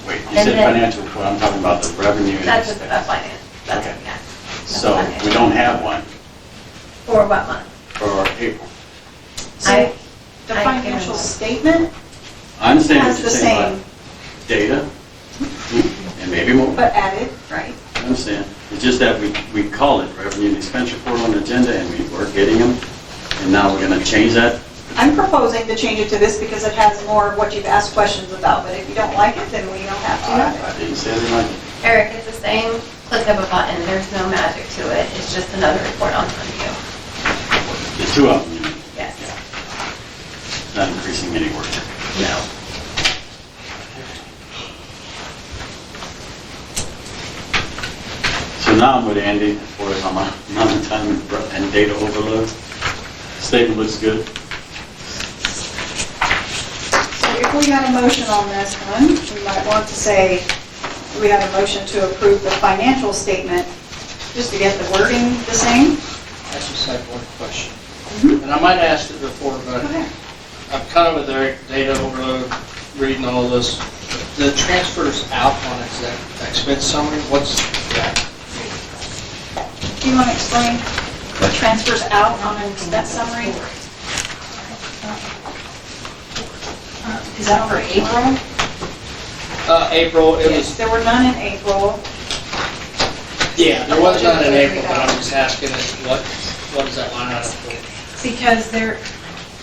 Wait, you said financial report, I'm talking about the revenue and That's just expense. a finance, that's, Okay. yeah. So we don't have one For what month? for April. So the I can- financial statement I understand has what the you're saying same, about data, and maybe more. but added, right? I understand. It's just that we call it revenue and expense report on the agenda, and we were getting them, and now we're going to change that. I'm proposing to change it to this because it has more of what you've asked questions about, but if you don't like it, then we don't have to have it. I didn't say anything like it. Eric, it's the same click of a button, there's no magic to it, it's just another report on Fundview. The two of them, you mean, Yes. not increasing any work. No. So now I'm with Andy for my amount of time and data overload. Statement looks good. So if we had a motion on this one, we might want to say, we have a motion to approve the financial statement, just to get the wording the same. I just have one question. Mhm. And I might have asked it before, but Go ahead. I'm kind of with Eric, data overload, reading all this. The transfers out on expense summary, what's that? Do you want to explain what transfers out on an expense summary? Is that for April? April, it Yes, was, there were none in April. yeah, there was none in April, but I'm just asking what is that line item for? Because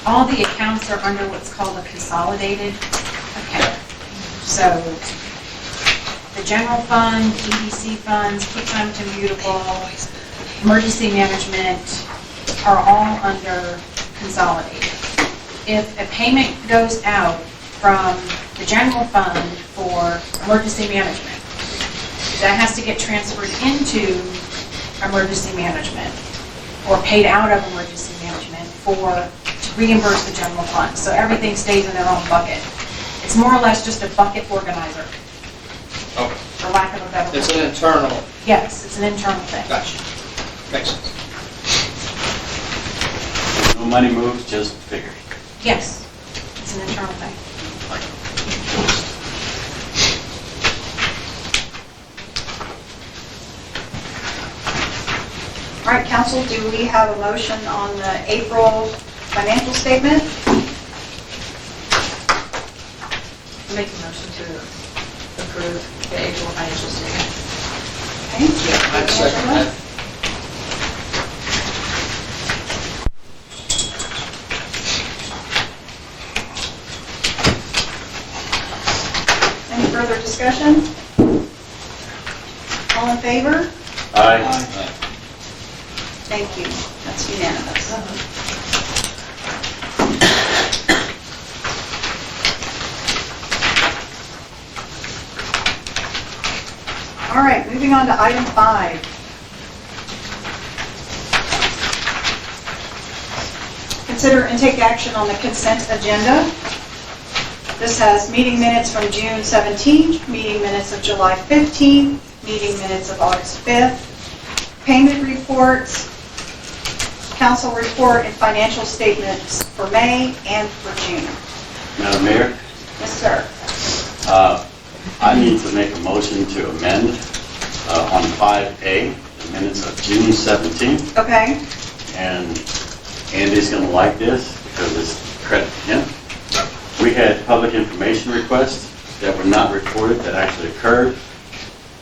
all the accounts are under what's called a consolidated account. So the general fund, EDC funds, quick time to mutable, emergency management are all under consolidated. If a payment goes out from the general fund for emergency management, that has to get transferred into emergency management or paid out of emergency management to reimburse the general fund. So everything stays in their own bucket. It's more or less just a bucket organizer, Okay. for lack of a better word. It's an internal, Yes, it's an internal thing. gotcha. Makes sense. No money moves, just figure. Yes, it's an internal thing. All right, council, do we have a motion on the April financial statement? Make a motion to approve the April financial statement. Okay. I'd second that. Any further discussion? All in favor? Aye. Thank you. That's unanimous. All right, moving on to item 5. Consider and take action on the consent agenda. This has meeting minutes from June 17th, meeting minutes of July 15th, meeting minutes of August 5th, payment reports, council report, and financial statements for May and for June. Madam Mayor, Yes, sir. I need to make a motion to amend on 5A, the minutes of June 17th, Okay. and Andy's going to like this because it's credit to him. We had public information requests that were not reported that actually occurred.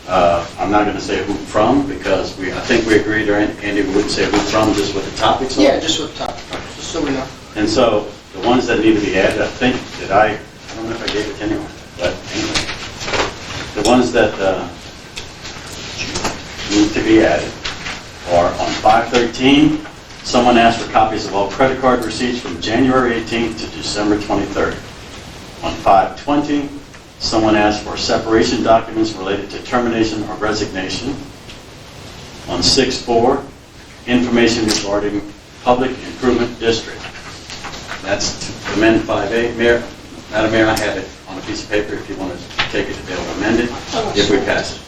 I'm not going to say who from because I think we agreed, or Andy, we wouldn't say who from, just what the topics are. Yeah, just with the top, just so we know. And so the ones that need to be added, I think that I don't know if I gave it to anyone, but anyway. The ones that need to be added Or on 5/13, someone asked for copies of all credit card receipts from January 18th to December 23rd. On 5/20, someone asked for separation documents related to termination or resignation. On 6/4, information regarding public improvement district. That's to amend 5A. Mayor, Madam Mayor, I have it on a piece of paper if you want to take it to be able to amend it, if we pass it.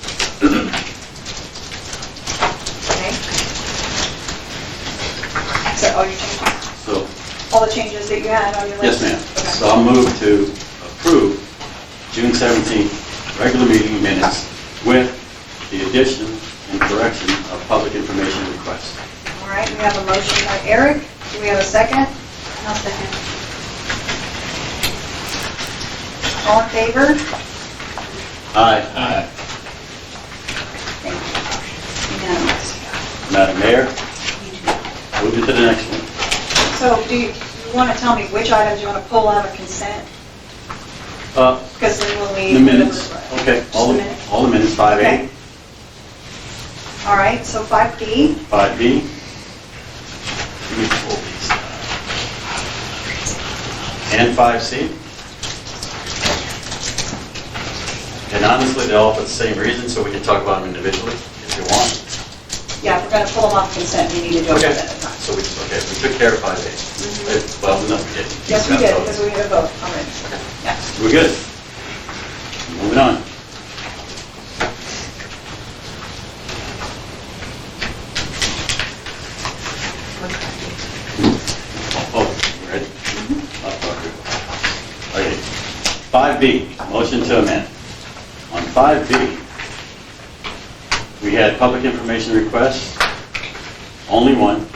So all your changes, So, all the changes that you had on your yes, list? ma'am. Okay. So I'll move to approve June 17th regular meeting minutes with the addition and correction of public information requests. All right, we have a motion by Eric. Do we have a second? I'll second. All in favor? Aye. Unanimous. Madam Mayor, move it to the next one. So do you want to tell me which items you want to pull out of consent? Because then when we... The minutes, okay, Just all the the minutes. all the minutes, 5A, Okay. All right, so 5D. 5B. Let me pull these. And 5C. And honestly, they're all for the same reason, so we can talk about them individually if you want. Yeah, if we're going to pull them off consent, we need to do it one at a time. So we took care of 5A. Well, no, we didn't. Yes, we did, because we had a vote already. Yeah. We're good. Moving on. Oh, you ready? Okay. 5B, motion to amend. On 5B, we had public information requests, only one,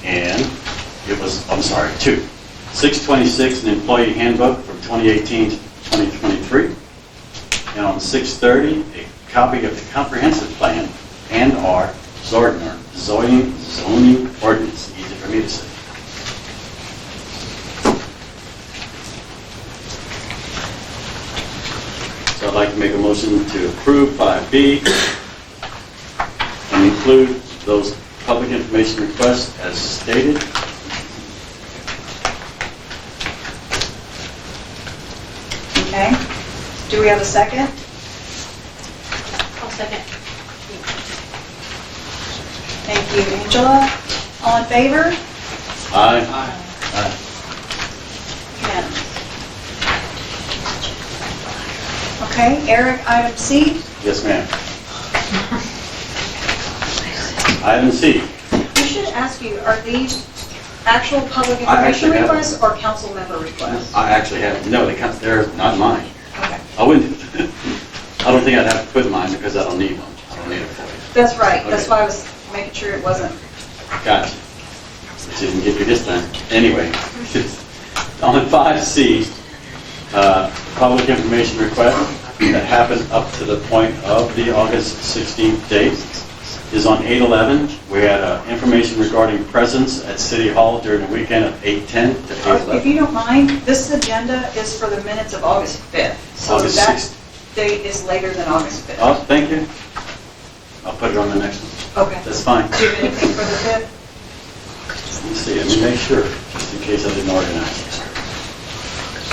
and it was, I'm sorry, two. 626, an employee handbook from 2018 to 2023. And on 630, a copy of the comprehensive plan and our zoning ordinance, easy for me to say. So I'd like to make a motion to approve 5B and include those public information requests as stated. Okay. Do we have a second? I'll second. Thank you, Angela. All in favor? Aye. Unanimous. Okay, Eric, item C. Yes, ma'am. Item C. We should ask you, are these actual public I information actually have them. requests or council member requests? I actually have, no, they're not mine. Okay, I wouldn't, I don't think I'd have to put mine because I don't need one. I don't need it for you. that's right. That's Okay. why I was making sure it wasn't. Gotcha. Which didn't get you this time. Anyway, on 5C, public information request that happened up to the point of the August 16th date is on 8/11. We had information regarding presence at City Hall during the weekend of 8/10 to If 8/11. you don't mind, this agenda is for the minutes of August 5th. So August that 6th. date is later than August 5th. Oh, thank you. I'll put it on the next one. Okay. That's fine. Do you have anything for the 5th? Let me see, let me make sure, just in case I didn't organize this.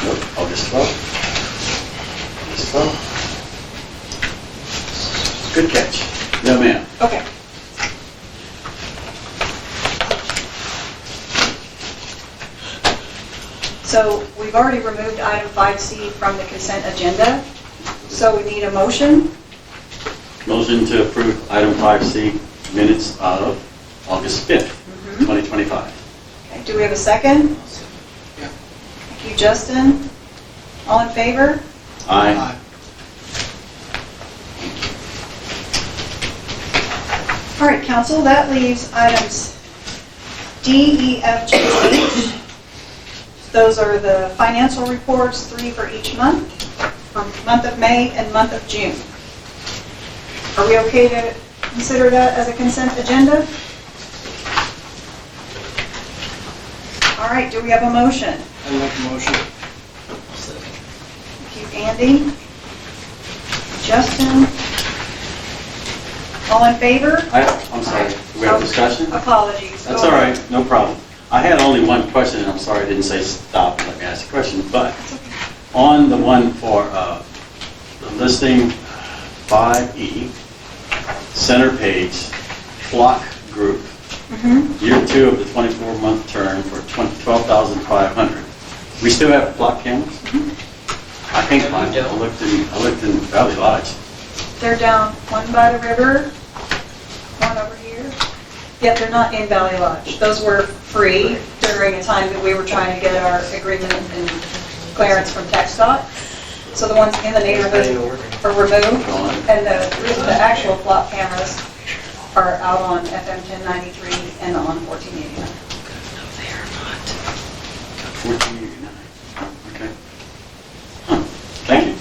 Nope, August 12th. August 12th. Good catch. No, ma'am. Okay. So we've already removed item 5C from the consent agenda. So we need a motion. Motion to approve item 5C, minutes of August 5th, 2025. Okay, do we have a second? Thank you, Justin. All in favor? Aye. All right, council, that leaves items D, E, F, G, H. Those are the financial reports, 3 for each month, for month of May and month of June. Are we okay to consider that as a consent agenda? All right, do we have a motion? I make a motion. Thank you, Andy. Justin. All in favor? I'm sorry, do we have discussion? Apologies. That's Go all ahead. right, no problem. I had only one question, and I'm sorry I didn't say stop and let me ask a question, but on the one for the listing 5E, center page, flock group, year 2 of the 24-month term for $12,500. We still have flock cameras? I think I looked in Valley Lodge. They're down, one by the river, one over here. Yet they're not in Valley Lodge. Those were free during a time that we were trying to get our agreement and clearance from TxDOT. So the ones in the neighborhood are removed, and the actual flock cameras are out on FM 1093 and on 1489. 1489. Okay. Thank you.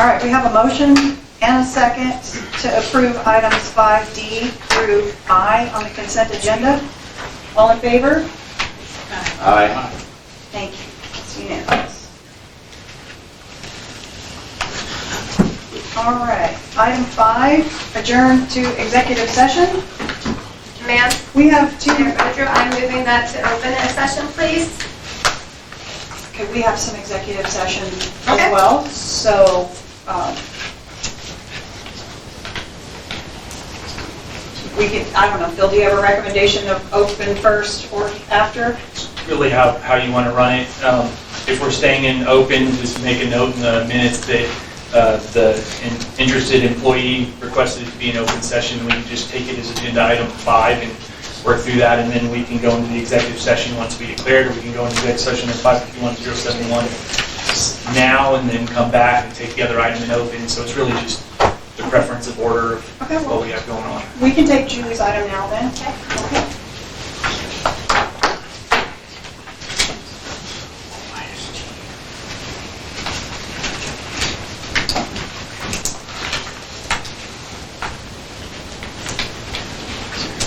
All right, we have a motion and a second to approve items 5D through I on the consent agenda. All in favor? Aye. Thank you. It's unanimous. All right, item 5, adjourn to executive session. Ma'am, We have two, Mayor Boudreaux, I'm moving that to open a session, please. okay, we have some executive session Okay. as well, so we could, I don't know, Phil, do you have a recommendation of open first or after? Really how you want to run it. If we're staying in open, just make a note in the minutes that the interested employee requested it to be an open session. We can just take it as agenda item 5 and work through that, and then we can go into the executive session once we declare it, or we can go into executive session at 551-071 now and then come back and take the other item in open. So it's really just the preference of order of Okay, what well, we have going on. we can take Julie's item now then. Okay.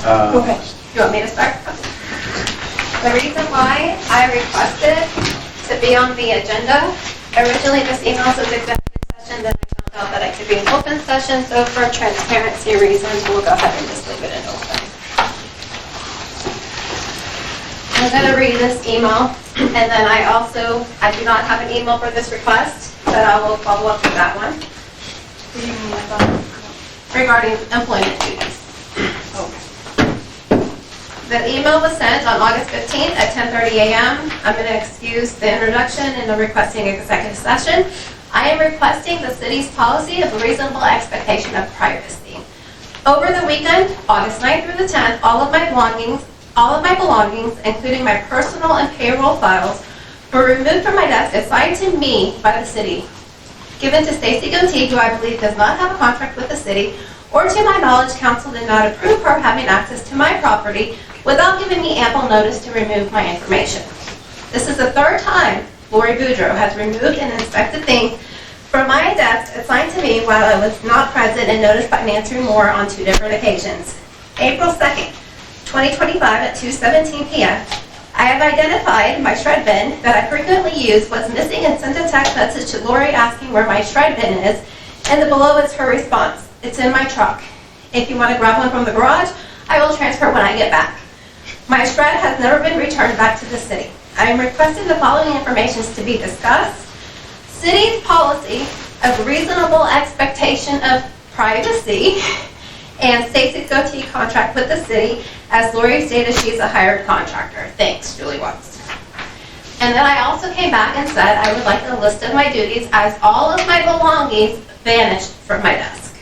Go ahead. You want me to start? The reason why I requested to be on the agenda, originally this email says executive session, then I found out that it could be an open session, so for transparency reasons, we'll go ahead and just leave it in open. I'm going to read this email, and then I do not have an email for this request, but I will follow up with that one What do you mean by that? regarding employment duties. Okay. The email was sent on August 15th at 10:30 a.m. I'm going to excuse the introduction and I'm requesting executive session. I am requesting the city's policy of reasonable expectation of privacy. Over the weekend, August 9th through the 10th, all of my belongings, including my personal and payroll files, were removed from my desk assigned to me by the city, given to Stacy Goatee, who I believe does not have a contract with the city, or to my knowledge, council did not approve her having access to my property without giving me ample notice to remove my information. This is the third time Laurie Boudreaux has removed and inspected things from my desk assigned to me while I was not present and noticed by Nanci Mohr on 2 different occasions. April 2nd, 2025 at 2:17 p.m., I have identified my shred bin that I frequently use was missing and sent a text message to Laurie asking where my shred bin is, and below is her response. It's in my truck. If you want to grab one from the garage, I will transfer when I get back. My shred has never been returned back to the city. I am requesting the following information to be discussed. City's policy of reasonable expectation of privacy and Stacy's Goatee contract with the city, as Laurie stated she's a hired contractor. Thanks, Julie Watts. And then I also came back and said I would like a list of my duties as all of my belongings vanished from my desk.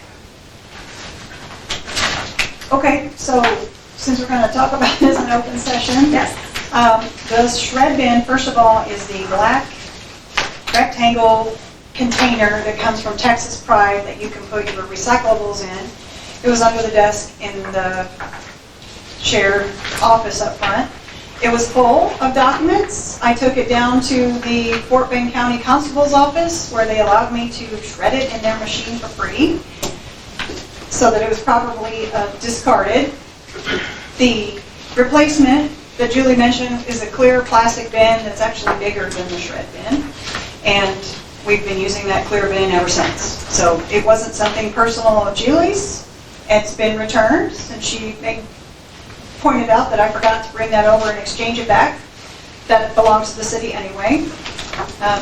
Okay, so since we're going to talk about this in open session. Yes. The shred bin, first of all, is the black rectangle container that comes from Texas Pride that you can put your recyclables in. It was under the desk in the shared office up front. It was full of documents. I took it down to the Fort Bend County Constable's office where they allowed me to shred it in their machine for free so that it was properly discarded. The replacement that Julie mentioned is a clear plastic bin that's actually bigger than the shred bin. And we've been using that clear bin ever since. So it wasn't something personal of Julie's. It's been returned, and she pointed out that I forgot to bring that over and exchange it back. That it belongs to the city anyway.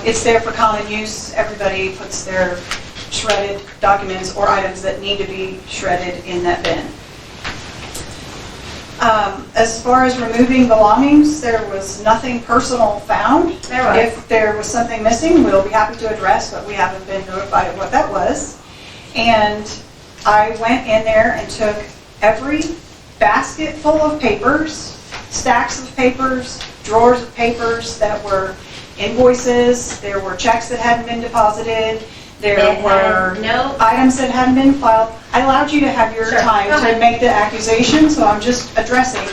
It's there for common use. Everybody puts their shredded documents or items that need to be shredded in that bin. As far as removing belongings, there was nothing personal found. There was. If there was something missing, we'll be happy to address, but we haven't been notified of what that was. And I went in there and took every basket full of papers, stacks of papers, drawers of papers that were invoices, there were checks that hadn't been deposited, there were no. items that hadn't been filed. I allowed you to have your Sure, time go to ahead. make the accusation, so I'm just addressing.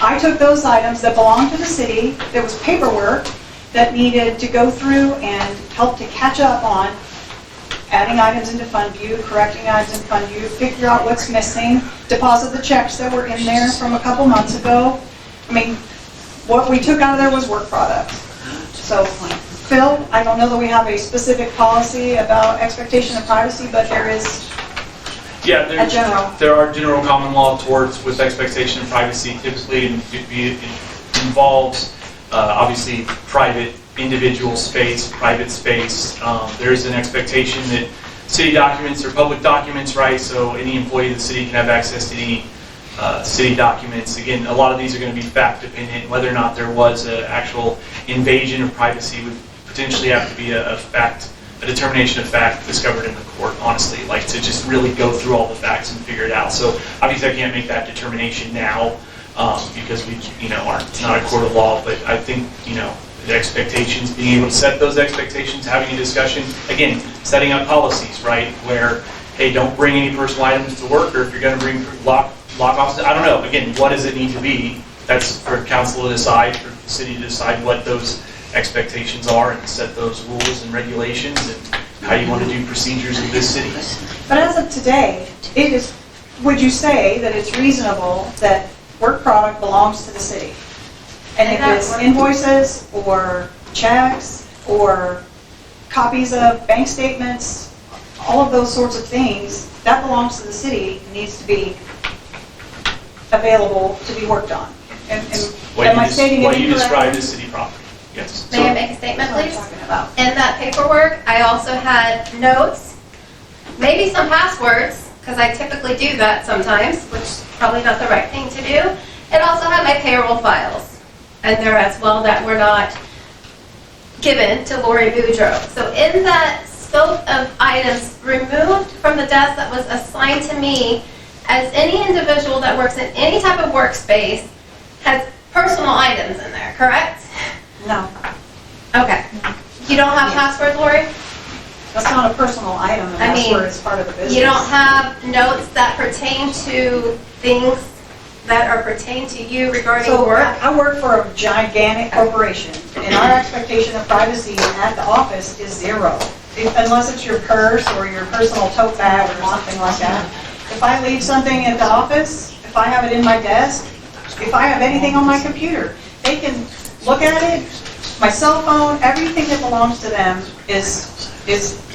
I took those items that belonged to the city, there was paperwork that needed to go through and help to catch up on adding items into Fundview, correcting items in Fundview, figure out what's missing, deposit the checks that were in there from a couple months ago. I mean, what we took out of there was work product. So, Phil, I don't know that we have a specific policy about expectation of privacy, but there is Yeah, a general. there are general common law torts with expectation of privacy. Typically, it involves obviously private individual space, private space. There's an expectation that city documents are public documents, right? So any employee of the city can have access to any city documents. Again, a lot of these are going to be fact dependent. Whether or not there was an actual invasion of privacy would potentially have to be a determination of fact discovered in the court, honestly, like to just really go through all the facts and figure it out. So obviously I can't make that determination now because we, are not a court of law, but I think, the expectations, being able to set those expectations, having a discussion, again, setting up policies, right, where, hey, don't bring any personal items to work, or if you're going to bring lock offs, I don't know, again, what does it need to be? That's for council to decide, for the city to decide what those expectations are and set those rules and regulations and how you want to do procedures in this city. But as of today, would you say that it's reasonable that work product belongs to the city? And if it's invoices or checks or copies of bank statements, all of those sorts of things, that belongs to the city, needs to be available to be worked on. Am I stating it What you incorrectly? described as city property, yes. May I make a statement, That's what I'm please? talking about. In that paperwork, I also had notes, maybe some passwords, because I typically do that sometimes, which is probably not the right thing to do. It also had my payroll files, and there as well that were not given to Laurie Boudreaux. So in that scope of items removed from the desk that was assigned to me, as any individual that works in any type of workspace has personal items in there, correct? No, Okay. You don't have passwords, Lori? that's not a personal item, and I that's mean, where it's part of the business. You don't have notes that pertain to things that are pertain to you regarding So work? I work for a gigantic corporation, and our expectation of privacy at the office is zero. Unless it's your purse or your personal tote bag or something like that. If I leave something at the office, if I have it in my desk, if I have anything on my computer, they can look at it, my cell phone, everything that belongs to them is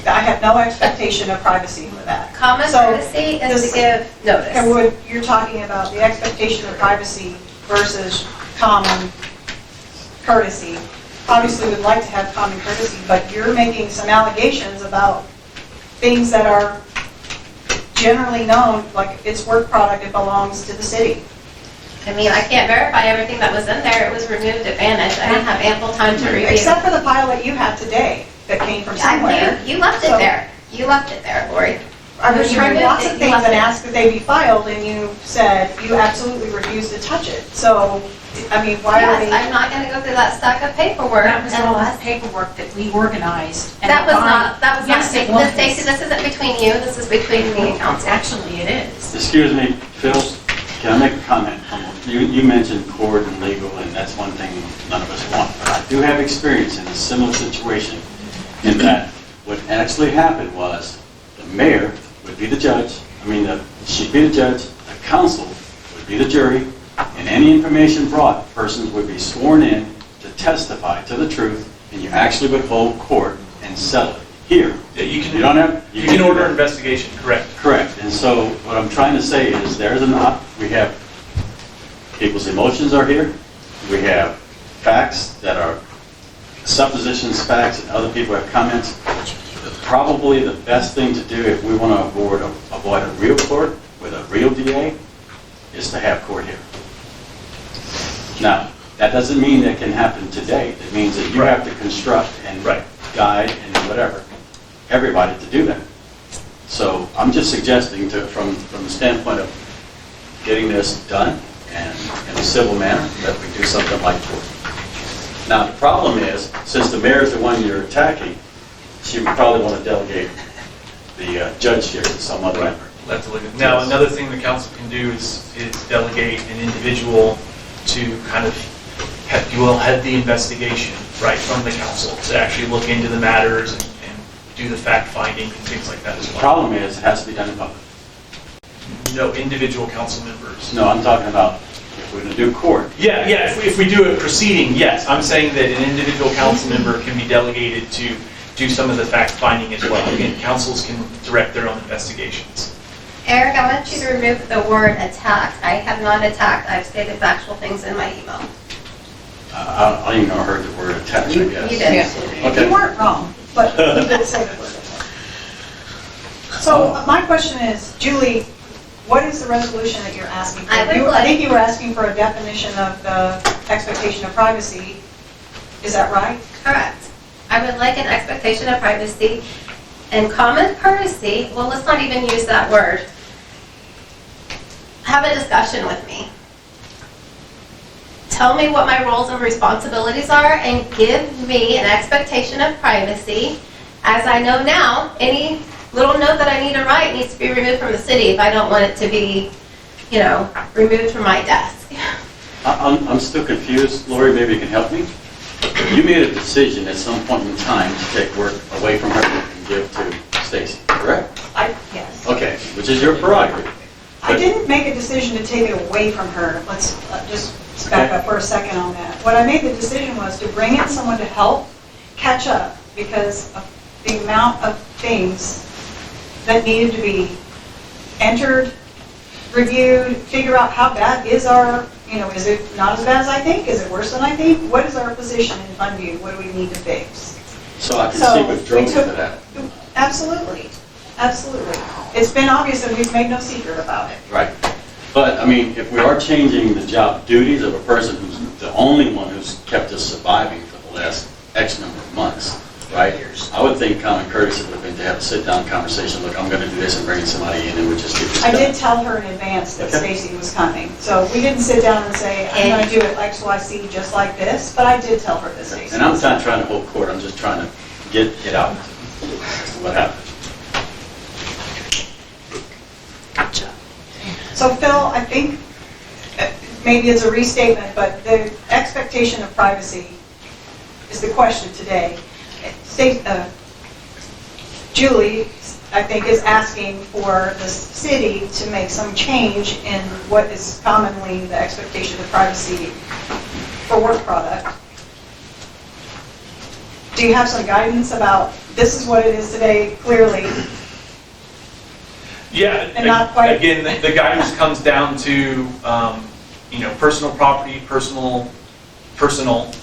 I have no expectation of privacy for that. Common So, courtesy is this- to give And notice. what you're talking about, the expectation of privacy versus common courtesy. Obviously, we'd like to have common courtesy, but you're making some allegations about things that are generally known, like it's work product, it belongs to the city. I mean, I can't verify everything that was in there. It was removed at Vantage. I didn't have ample time to review. Except for the pile that you have today that came from somewhere. You left it So- there. You left it there, Lori. I was You trying removed lots it, of you things left and it. asked that they be filed, and you said you absolutely refused to touch it. So, I mean, why are Yes, they? I'm not gonna go through that stack of paperwork. That was all unless- the paperwork that we organized. and That was by- not, Yes, it was. Stacy, this isn't between you, this is between me and council. Actually, it is. Excuse me, Phil, can I make a comment? You mentioned court and legal, and that's one thing none of us want. But I do have experience in a similar situation in that what actually happened was the mayor would be the judge, she'd be the judge, the council would be the jury, and any information brought, persons would be sworn in to testify to the truth, and you actually would hold court and settle it here. Yeah, you You don't have. you can order investigation, correct. Correct, and so what I'm trying to say is there's we have, people's emotions are here, we have facts that are suppositions, facts, and other people have comments. Probably the best thing to do if we want to avoid a real court with a real DA is to have court here. Now, that doesn't mean that can happen today. It means that you have to construct and guide and whatever, everybody to do that. So I'm just suggesting from the standpoint of getting this done and in a civil manner, that we do something like court. Now, the problem is, since the mayor is the one you're attacking, she would probably want to delegate the judge here to some other member. Now, another thing the council can do is delegate an individual to kind of, head the investigation, right, from the council, to actually look into the matters and do the fact-finding and things like that as well. The problem is, it has to be done in public. No, individual council members. No, I'm talking about if we're going to do court. Yeah, if we do a proceeding, yes. I'm saying that an individual council member can be delegated to do some of the fact-finding as well. Again, councils can direct their own investigations. Eric, I want you to remove the word attack. I have not attacked. I've stated factual things in my email. I don't even know I heard the word attach, I guess. You did. Okay. You weren't wrong, but you did say the word. So my question is, Julie, what is the resolution that you're asking for? I think you were asking for a definition of the expectation of privacy. Is that right? Correct. I would like an expectation of privacy and common courtesy. Well, let's not even use that word. Have a discussion with me. Tell me what my roles and responsibilities are and give me an expectation of privacy. As I know now, any little note that I need to write needs to be removed from the city if I don't want it to be, removed from my desk. I'm still confused. Laurie, maybe you can help me. You made a decision at some point in time to take work away from her and give to Stacy, correct? Yes. Okay, which is your prerogative. I didn't make a decision to take it away from her. Let's just back up for a second on that. What I made the decision was to bring in someone to help catch up because of the amount of things that needed to be entered, reviewed, figure out how bad is our, is it not as bad as I think? Is it worse than I think? What is our position in Fundview? What do we need to fix? So I can see what drove you to that. Absolutely. Absolutely. It's been obvious and we've made no secret about it. Right. But, I mean, if we are changing the job duties of a person who's the only one who's kept us surviving for the last X number of months, right? I would think common courtesy would have been to have a sit-down conversation, look, I'm going to do this and bring somebody in and we'll just get this done. I did tell her in advance that Stacy was coming. So we didn't sit down and say, I'm going to do it X, Y, Z just like this, but I did tell her that Stacy. And I'm not trying to hold court, I'm just trying to get out as to what happened. Gotcha. So Phil, I think maybe it's a restatement, but the expectation of privacy is the question today. Julie, I think, is asking for the city to make some change in what is commonly the expectation of privacy for work product. Do you have some guidance about this is what it is today, clearly? Yeah, And not quite. Again, the guidance comes down to, personal property, personal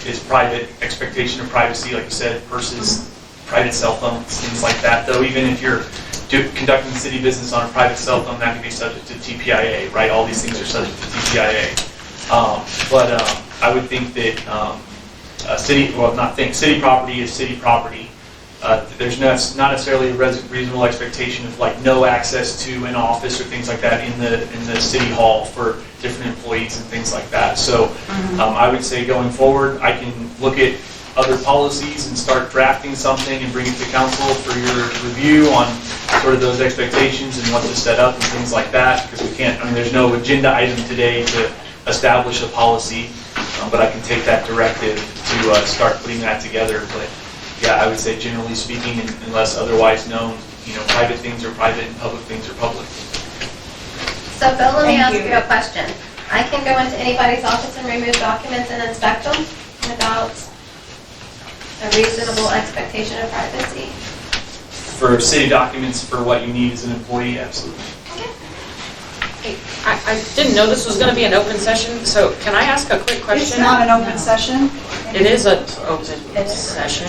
is private, expectation of privacy, like you said, versus private cell phones, things like that. Though even if you're conducting city business on a private cell phone, that can be subject to TPIA, right? All these things are subject to TPIA. But I would think that city property is city property. There's not necessarily a reasonable expectation of like no access to an office or things like that in the city hall for different employees and things like that. So I would say going forward, I can look at other policies and start drafting something and bring it to council for your review on sort of those expectations and what to set up and things like that. Because there's no agenda item today to establish a policy, but I can take that directive to start putting that together. But yeah, I would say generally speaking, unless otherwise known, private things are private and public things are public. So Bill, let me ask you a question. I can go into anybody's office and remove documents and inspect them without A reasonable expectation of privacy. For city documents, for what you need as an employee, absolutely. I didn't know this was going to be an open session, so can I ask a quick question? It's not an open session. It is an open session.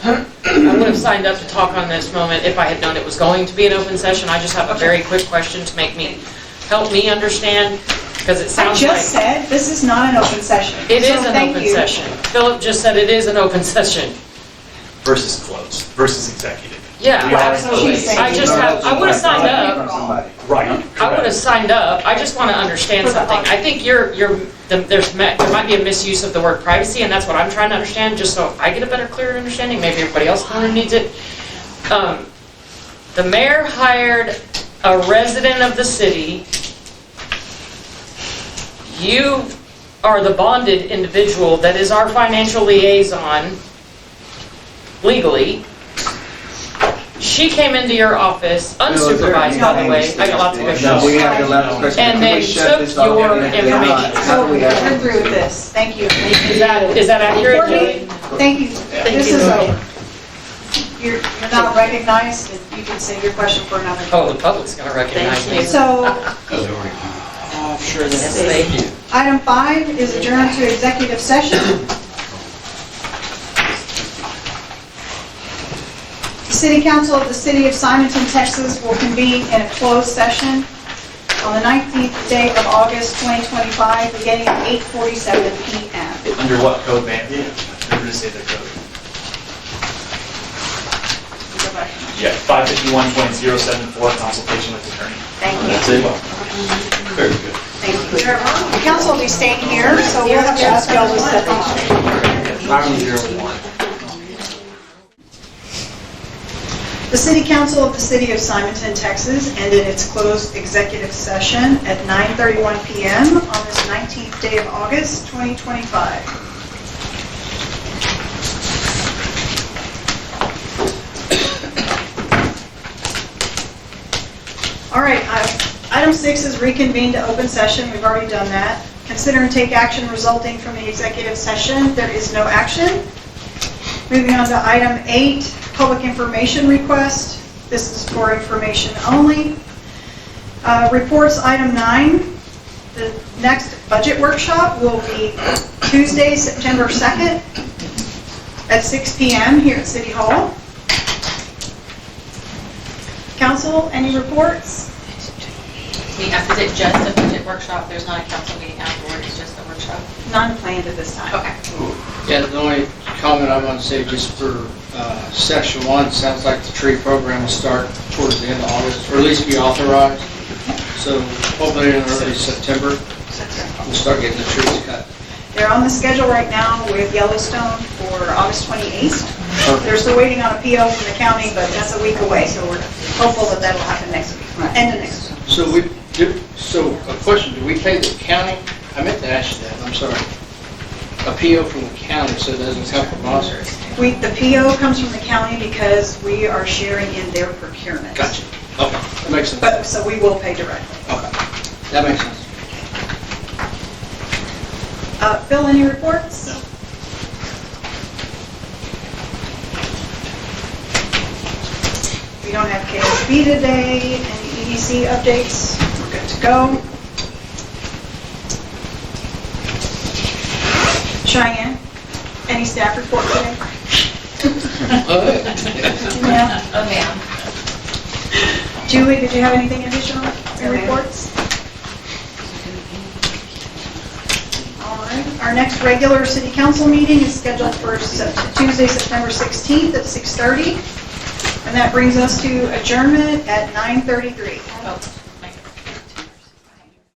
I would have signed up to talk on this moment if I had known it was going to be an open session. I just have a very quick question to help me understand, because it I sounds just like said, this is not an open session. it So is an thank open you. session. Philip just said it is an open session. Versus closed, versus executive. Yeah, We are absolutely. closed. I would have signed up. Somebody. Right. I would have signed up. I just want to understand something. I think there might be a misuse of the word privacy, and that's what I'm trying to understand, just so I get a better, clearer understanding. Maybe everybody else kind of needs it. The mayor hired a resident of the city. You are the bonded individual that is our financial liaison legally. She came into your office unsupervised, by the way. I got lots of No, questions. we have the last question. And Can then we shut took this off? your If information. not, how do we We're have- through with this. Thank you. Is that accurate, Courtney, Julie? thank you. This is over. You're not recognized, and you can say your question for another. Oh, the public's gonna recognize me. So, I'm sure Yes, that. they do. item 5 is adjourned to executive session. The City Council of the City of Simonton, Texas will convene in a closed session on the 19th day of August 2025, beginning at 8:47 p.m. Under what code, ma'am? Never to say the code. Yeah, 551.074, consultation with attorney. Thank you. That's it? Very good. Thank you. The council will be staying here, so we'll have to ask y'all to step off. 901. The City Council of the City of Simonton, Texas ended its closed executive session at 9:31 p.m. on this 19th day of August, 2025. All right, item 6 is reconvene to open session. We've already done that. Consider and take action resulting from the executive session. There is no action. Moving on to item 8, public information request. This is for information only. Reports, item 9. The next budget workshop will be Tuesday, September 2nd at 6 p.m. here at City Hall. Council, any reports? Is it just a budget workshop? There's not a council meeting afterward, it's just a workshop? None planned at this time. Okay. Yeah, the only comment I want to say just for section 1, sounds like the tree program will start towards the end of August, or at least be authorized. So hopefully in early September, we'll start getting the trees cut. They're on the schedule right now with Yellowstone for August 28th. They're still waiting on a PO from the county, but that's a week away, so we're hopeful that that'll happen next week, end of next week. So a question, do we pay the county? I meant to ask you that, I'm sorry. A PO from the county, so it doesn't come from us? The PO comes from the county because we are sharing in their procurement. Gotcha. Okay, that makes sense. But, so we will pay directly. Okay, that makes sense. Phil, any reports? No. We don't have KSB today. Any EDC updates? We're good to go. Cheyenne, any staff report today? Yeah. Oh, ma'am. Julie, did you have anything additional in reports? All right. Our next regular city council meeting is scheduled for Tuesday, September 16th at 6:30. And that brings us to adjournment at 9:33.